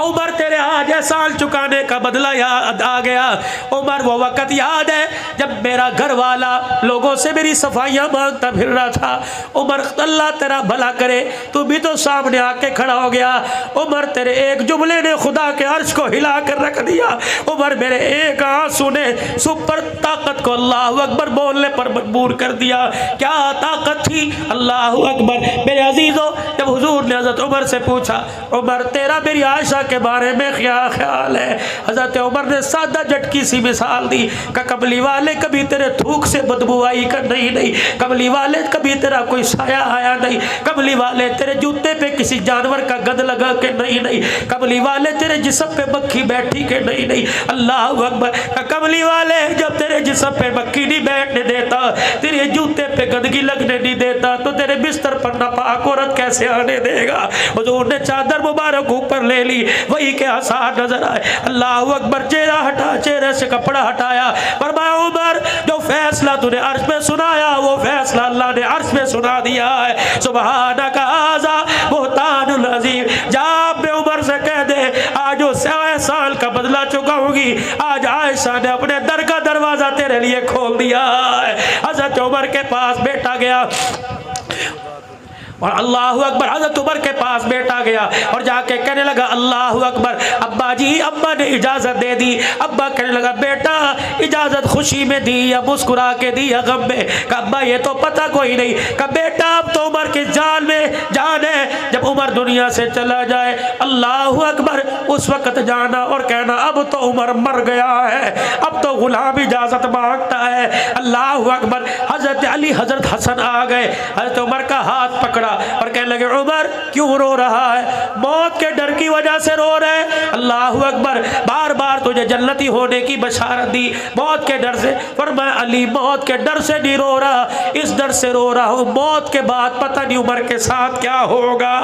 उमर तेरे आज एहसान चुकाने का बदला याद आ गया। उमर वो वक़्त याद है जब मेरा घर वाला लोगों से मेरी सफाइयाँ मांगता फिर रहा था। उमर अल्लाह तेरा भला करे तू भी तो सामने आके खड़ा हो गया। उमर तेरे एक जुमले ने खुदा के अर्श को हिला कर रख दिया। उमर मेरे एक आंसू ने सुपर ताकत को अल्लाह अकबर बोलने पर मजबूर कर दिया। क्या ताकत थी? अल्लाह अकबर। मेरे अजीज़ों जब हुजूर ने हज़रत उमर से पूछा उमर तेरा मेरी आयशा के बारे में क्या ख्याल है? हज़रत उमर ने सादा झटकी सी मिसाल दी कि कमली वाले कभी तेरे थूक से बदबू आई कर नहीं कमली वाले कभी तेरा कोई साया आया नहीं। कमली वाले तेरे जूते पे किसी जानवर का गंध लगा के नहीं कमली वाले तेरे जिस्म पे मक्खी बैठी के नहीं। अल्लाह अकबर। कमली वाले जब तेरे जिस्म पे मक्खी नहीं बैठने देता तेरे जूते पे गंदगी लगने नहीं देता तो तेरे बिस्तर पर नापाक औरत कैसे आने देगा? हुजूर ने चादर मुबारक ऊपर ले ली वही के आसार नजर आए। अल्लाह अकबर। चेहरा हटा चेहरे से कपड़ा हटाया। फरमाया उमर जो फैसला तूने अर्श में सुनाया वो फैसला अल्लाह ने अर्श में सुना दिया है। सुबहानक हाज़ा बुहतानुल अज़ीम। जा अपने उमर से कह दे आज उस एहसान का बदला चुकाऊंगी। आज आयशा ने अपने दर का दरवाजा तेरे लिए खोल दिया है। हज़रत उमर के पास बेटा गया। और अल्लाह अकबर, हजरत उमर के पास बेटा गया और जाके कहने लगा अल्लाह अकबर, अब्बा जी, अब्बा ने इजाजत दे दी। अब्बा कहने लगा बेटा इजाजत खुशी में दी या मुस्कुरा के दी या गम में? कहा अब्बा ये तो पता कोई नहीं। कहा बेटा अब तो उमर की जान में जान है, जब उमर दुनिया से चला जाए अल्लाह अकबर उस वक्त जाना और कहना अब तो उमर मर गया है, अब तो गुलाम इजाजत मांगता है। अल्लाह अकबर। हजरत अली हजरत हसन आ गए, हजरत उमर का हाथ पकड़ा और कहने लगे उमर क्यों रो रहा है? मौत के डर की वजह से रो रहे? अल्लाह अकबर, बार बार तुझे जन्नती होने की बशारत दी, मौत के डर से? फरमाया अली मौत के डर से नहीं रो रहा, इस डर से रो रहा हूँ मौत के बाद पता नहीं उमर के साथ क्या होगा।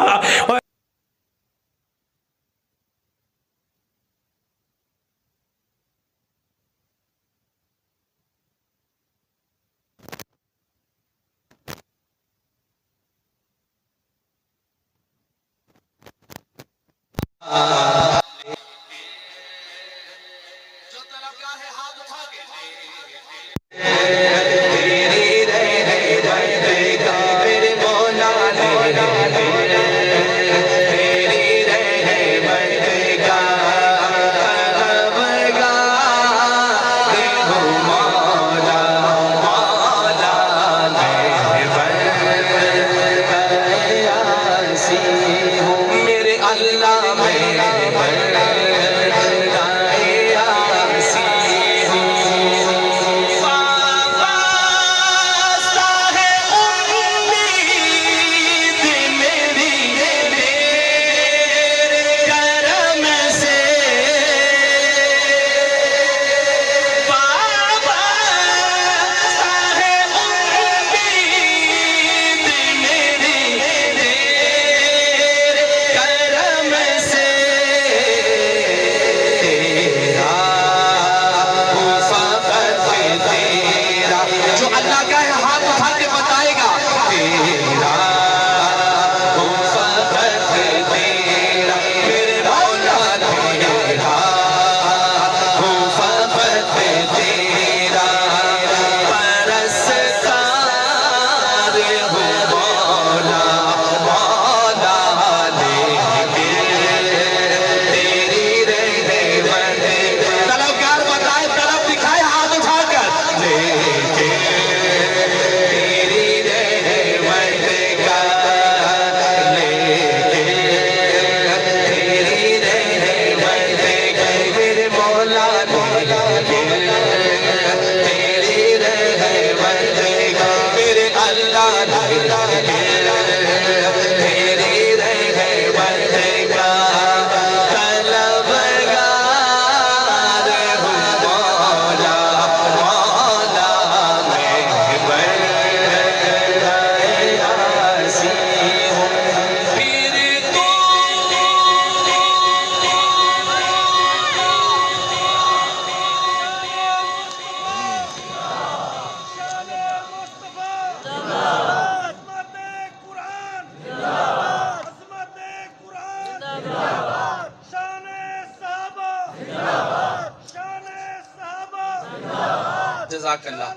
जज़ाकल्लाह।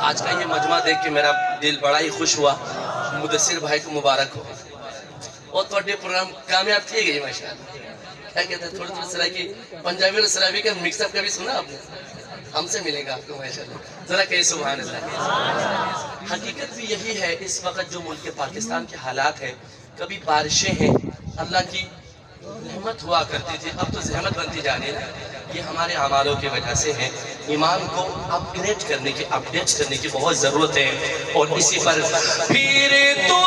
आज का ये मजमा देख के मेरा दिल बड़ा ही खुश हुआ। मुदस्सिर भाई को मुबारक हो और थोड़े प्रोग्राम कामयाब थी गई माशाअल्लाह। क्या कहते हैं, थोड़ी सराय की पंजाबी और सराबी का मिक्सअप कभी सुना आपने? हमसे मिलेगा आपको माशाअल्लाह। जरा कहिए सुभान अल्लाह। हकीकत भी यही है, इस वक्त जो मुल्क पाकिस्तान के हालात हैं, कभी बारिशें हैं अल्लाह की रहमत हुआ करती थी, अब तो जहमत बनती जा रही है। ये हमारे अमालों की वजह से है। ईमान को अपडेट करने की बहुत ज़रूरत है। और इसी पर फिर तो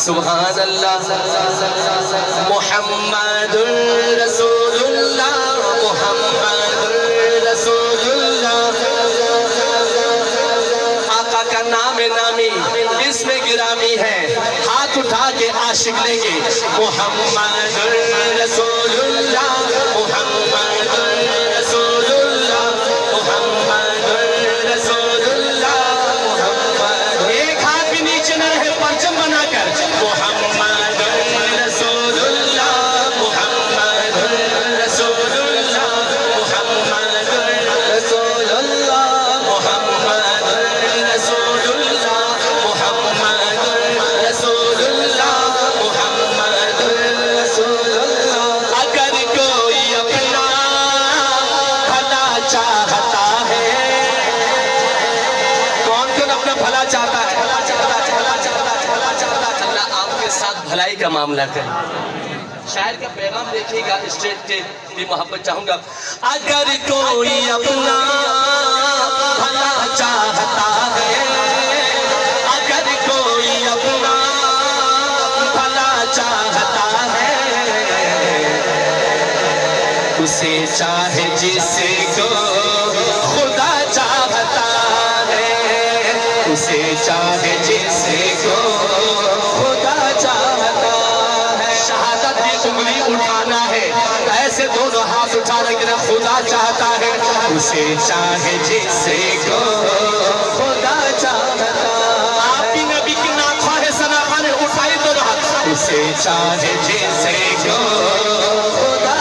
सुभान अल्लाह मुहम्मदुर रसूलुल्लाह मुहम्मदुर रसूलुल्लाह। आका का नाम नामी इसमें गिरामी है, हाथ उठा के आशिक लेंगे मुहम्मदुर रसूलुल्लाह मुहम्मदुर रसूलुल्लाह मुहम्मदुर रसूलुल्लाह मुहम्मद। एक हाथ भी नीचे न रहे, परचम बनाकर मुहम्मदुर रसूलुल्लाह मुहम्मदुर रसूलुल्लाह मुहम्मदुर रसूलुल्लाह मुहम्मदुर रसूलुल्लाह मुहम्मदुर रसूलुल्लाह मुहम्मदुर रसूलुल्लाह। अगर कोई अपना भला चाहता है, कौन कौन अपना भला चाहता है? अल्लाह आपके साथ भलाई का मामला करे। शायर का पैगाम देखिएगा, स्टेज के भी मोहब्बत चाहूंगा। अगर कोई अपना भला चाहता है, अगर कोई अपना भला चाहता है, उसे चाहे जिसको खुदा चाहता है, उसे चाहे जिसको खुदा चाहता है। शहादत की उंगली उठाना है, ऐसे दोनों हाथ उठा रखना, खुदा चाहता है, उसे चाहे जिसको खुदा चाहता है। आपकी नबी की नाखा है सनाखा ने उठाई दोनों हाथ, उसे चाहे जिसको खुदा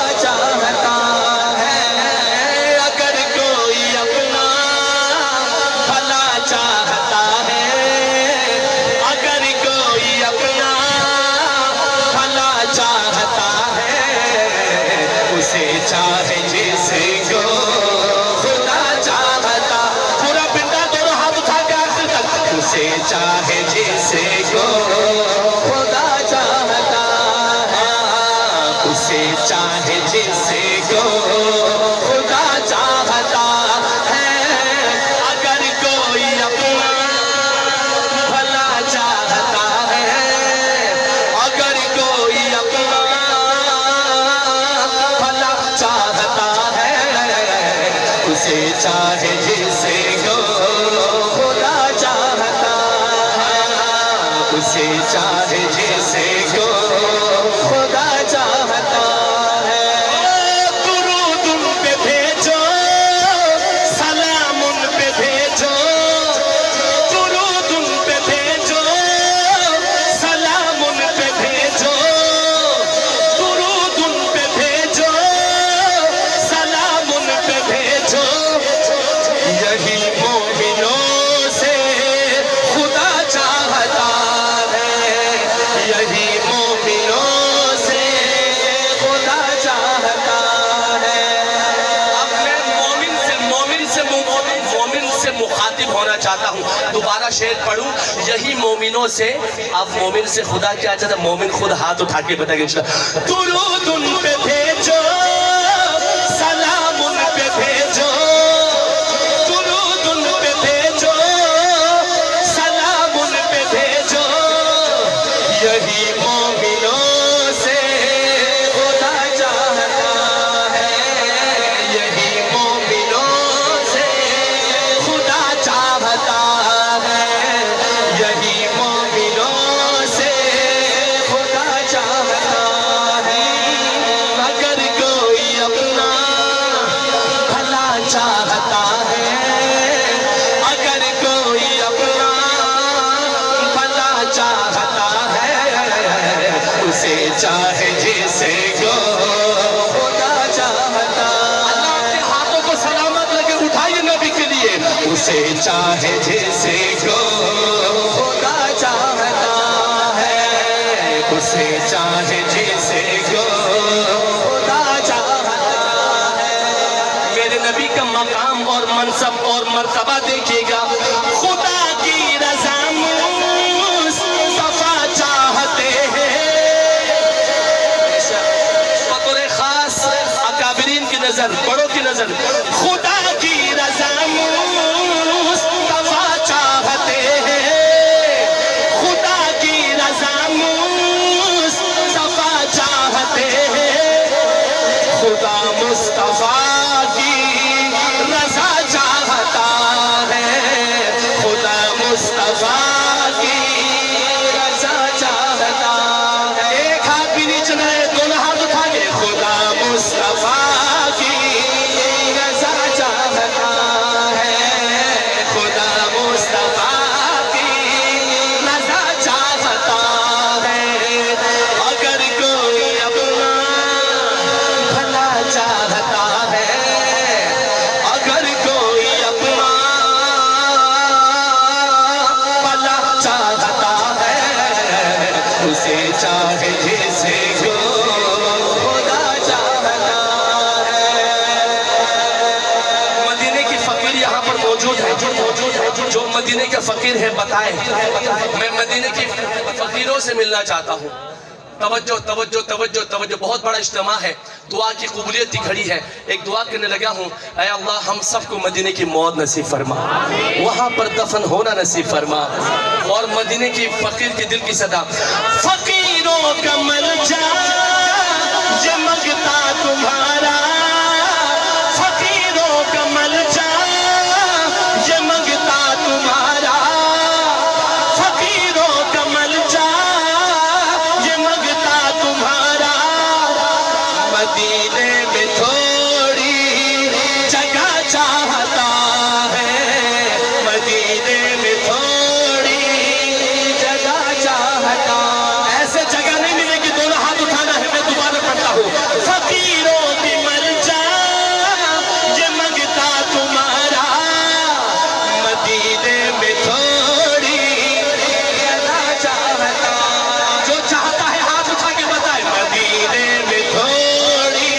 चाहे जिसे को खुदा चाहता, पूरा पिंडा दोनों हाथ उठा के आखिर तक, उसे चाहे जिसे को खुदा चाहता है, उसे चाहे जिसे को खुदा चाहता है। अगर कोई अपना भला चाहता है, अगर कोई अपना भला चाहता है, उसे चाहे जिसे को खुदा चाहता है, उसे चाहे जिसे को खुदा चाहता है। दुरूद उन पे भेजो, सलाम उन पे भेजो, दुरूद उन पे भेजो, सलाम उन पे भेजो, दुरूद उन पे भेजो, सलाम उन पे भेजो। यही मोमिनों से खुदा चाहता है, यही मोमिनों से खुदा चाहता है। अब मैं मोमिन से मुखातिब होना चाहता हूँ। दोबारा शेर पढ़ूं, यही मोमिनों से। अब मोमिन से खुदा क्या चाहता है? मोमिन खुद हाथ उठा के बताएंगे। दुरूद उन पे भेजो, सलाम उन पे भेजो, दुरूद उन पे भेजो, सलाम उन पे भेजो। यही मोमिनों से खुदा चाहता है, यही मोमिनों से खुदा चाहता है, यही मोमिनों से खुदा चाहता है। अगर कोई अपना भला चाहता है, अगर कोई अपना भला चाहता है, उसे चाहे जिसे को खुदा चाहता। अल्लाह के हाथों को सलामत लगे, उठाइए नबी के लिए। उसे चाहे जिसे को खुदा चाहता है, उसे चाहे जिसे को खुदा चाहता है। मेरे नबी का मकाम और मनसब और मर्तबा देखिएगा। खुदा की रज़ा मुस्तफा चाहते हैं, बतौर खास अकाबिरीन की नजर, बड़ों की नजर। खुदा की रज़ा मुस्तफा चाहते हैं, खुदा की रज़ा मुस्तफा चाहते हैं, खुदा मुस्तफा की रज़ा चाहता है, खुदा मुस्तफा की रज़ा चाहता है। एक हाथ भी नीचे न है, दोनों हाथ उठा के। खुदा मुस्तफा की रज़ा चाहता है, खुदा मुस्तफा की रज़ा चाहता है। अगर कोई अपना भला चाहता है, अगर कोई अपना भला चाहता है, उसे चाहे जिसे को खुदा चाहता है। मदीने की फकीर यहाँ पर मौजूद है, जो मदीने के फकीर है बताएं। मैं मदीने की फकीरों से मिलना चाहता हूँ। तवज्जो तवज्जो तवज्जो तवज्जो, बहुत बड़ा इज्तिमा है, दुआ की कबूलियत की घड़ी है। एक दुआ करने लगा हूँ, ऐ अल्लाह हम सबको मदीने की मौत नसीब फरमा, वहाँ पर दफन होना नसीब फरमा। और मदीने की फकीर के दिल की सदा, फकीरों का मलजा ये मंगता तुम्हारा, फकीरों का मलजा ये मंगता तुम्हारा, फकीरों का मलजा ये मंगता तुम्हारा। मदीने में थोड़ी जगह चाहता है, मदीने में थोड़ी जगह चाहता। ऐसे जगह नहीं मिलेगी, दोनों हाथ उठाना है। मैं दोबारा पढ़ता हूँ, फकीरों की मलजा ये मंगता तुम्हारा, मदीने में थोड़ी जगह चाहता। जो चाहता है हाथ उठा के बताए, मदीने में थोड़ी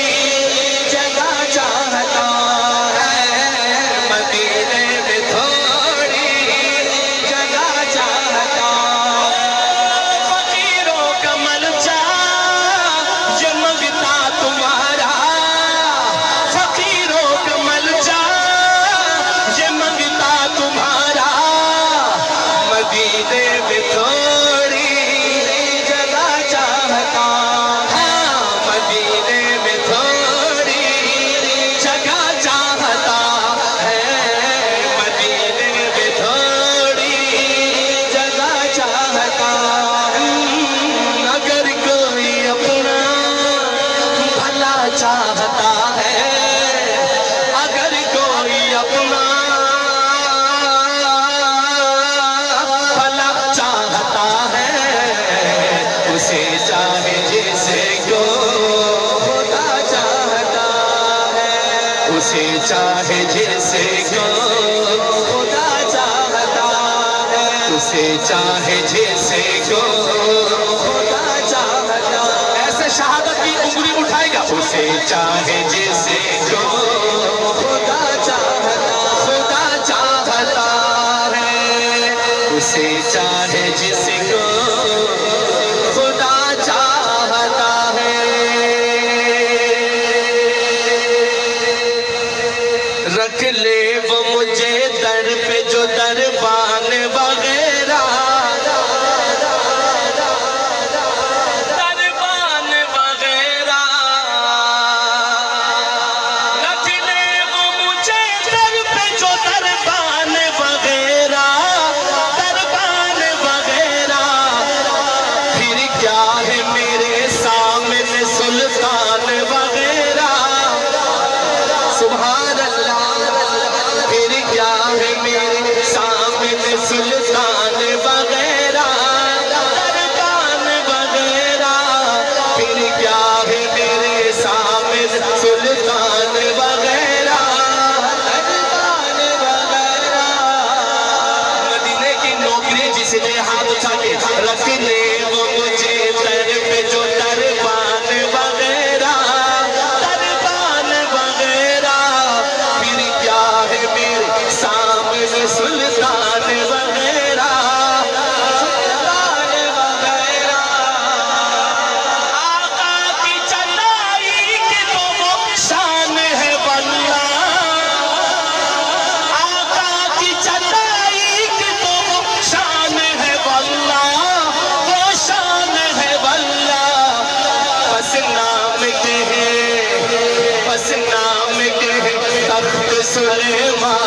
चाहता है, अगर कोई अपना भला चाहता है, उसे चाहे जिसे को खुदा चाहता है, उसे चाहे जिसे को खुदा चाहता है, उसे चाहे जिसे को खुदा चाहता है। ऐसे शहादत की उंगली उठाएगा, उसे चाहे जिसे को खुदा चाहता है, उसे चाहे जिसको खुदा चाहता है। रख ले वो मुझे दर पे जो दरबान वगैरह, दरबान वगैरह, रख ले वो मुझे दर पे जो दरबान वगैरह, दरबान वगैरह, फिर क्या है मेरे सामने सुल्तान वगैरह, सुभान अल्लाह, फिर क्या है मेरे सामने सुल्तान वगैरह, दरबान वगैरह, फिर क्या है मेरे सामने सुल्तान वगैरह, दरबान वगैरह। मदीने की नौकरी जिसने हाथ उठा के रख ले वो मुझे दर पे जो दरबान वगैरह, दरबान वगैरह, फिर क्या है मेरे सामने सुल्तान वगैरह, सुल्तान वगैरह। आका की चटाई की तो वो शान है वल्लाह, आका की चटाई की तो वो शान है वल्लाह, वो शान है वल्लाह। बस नाम के है, बस नाम के है तख्त सुलेमान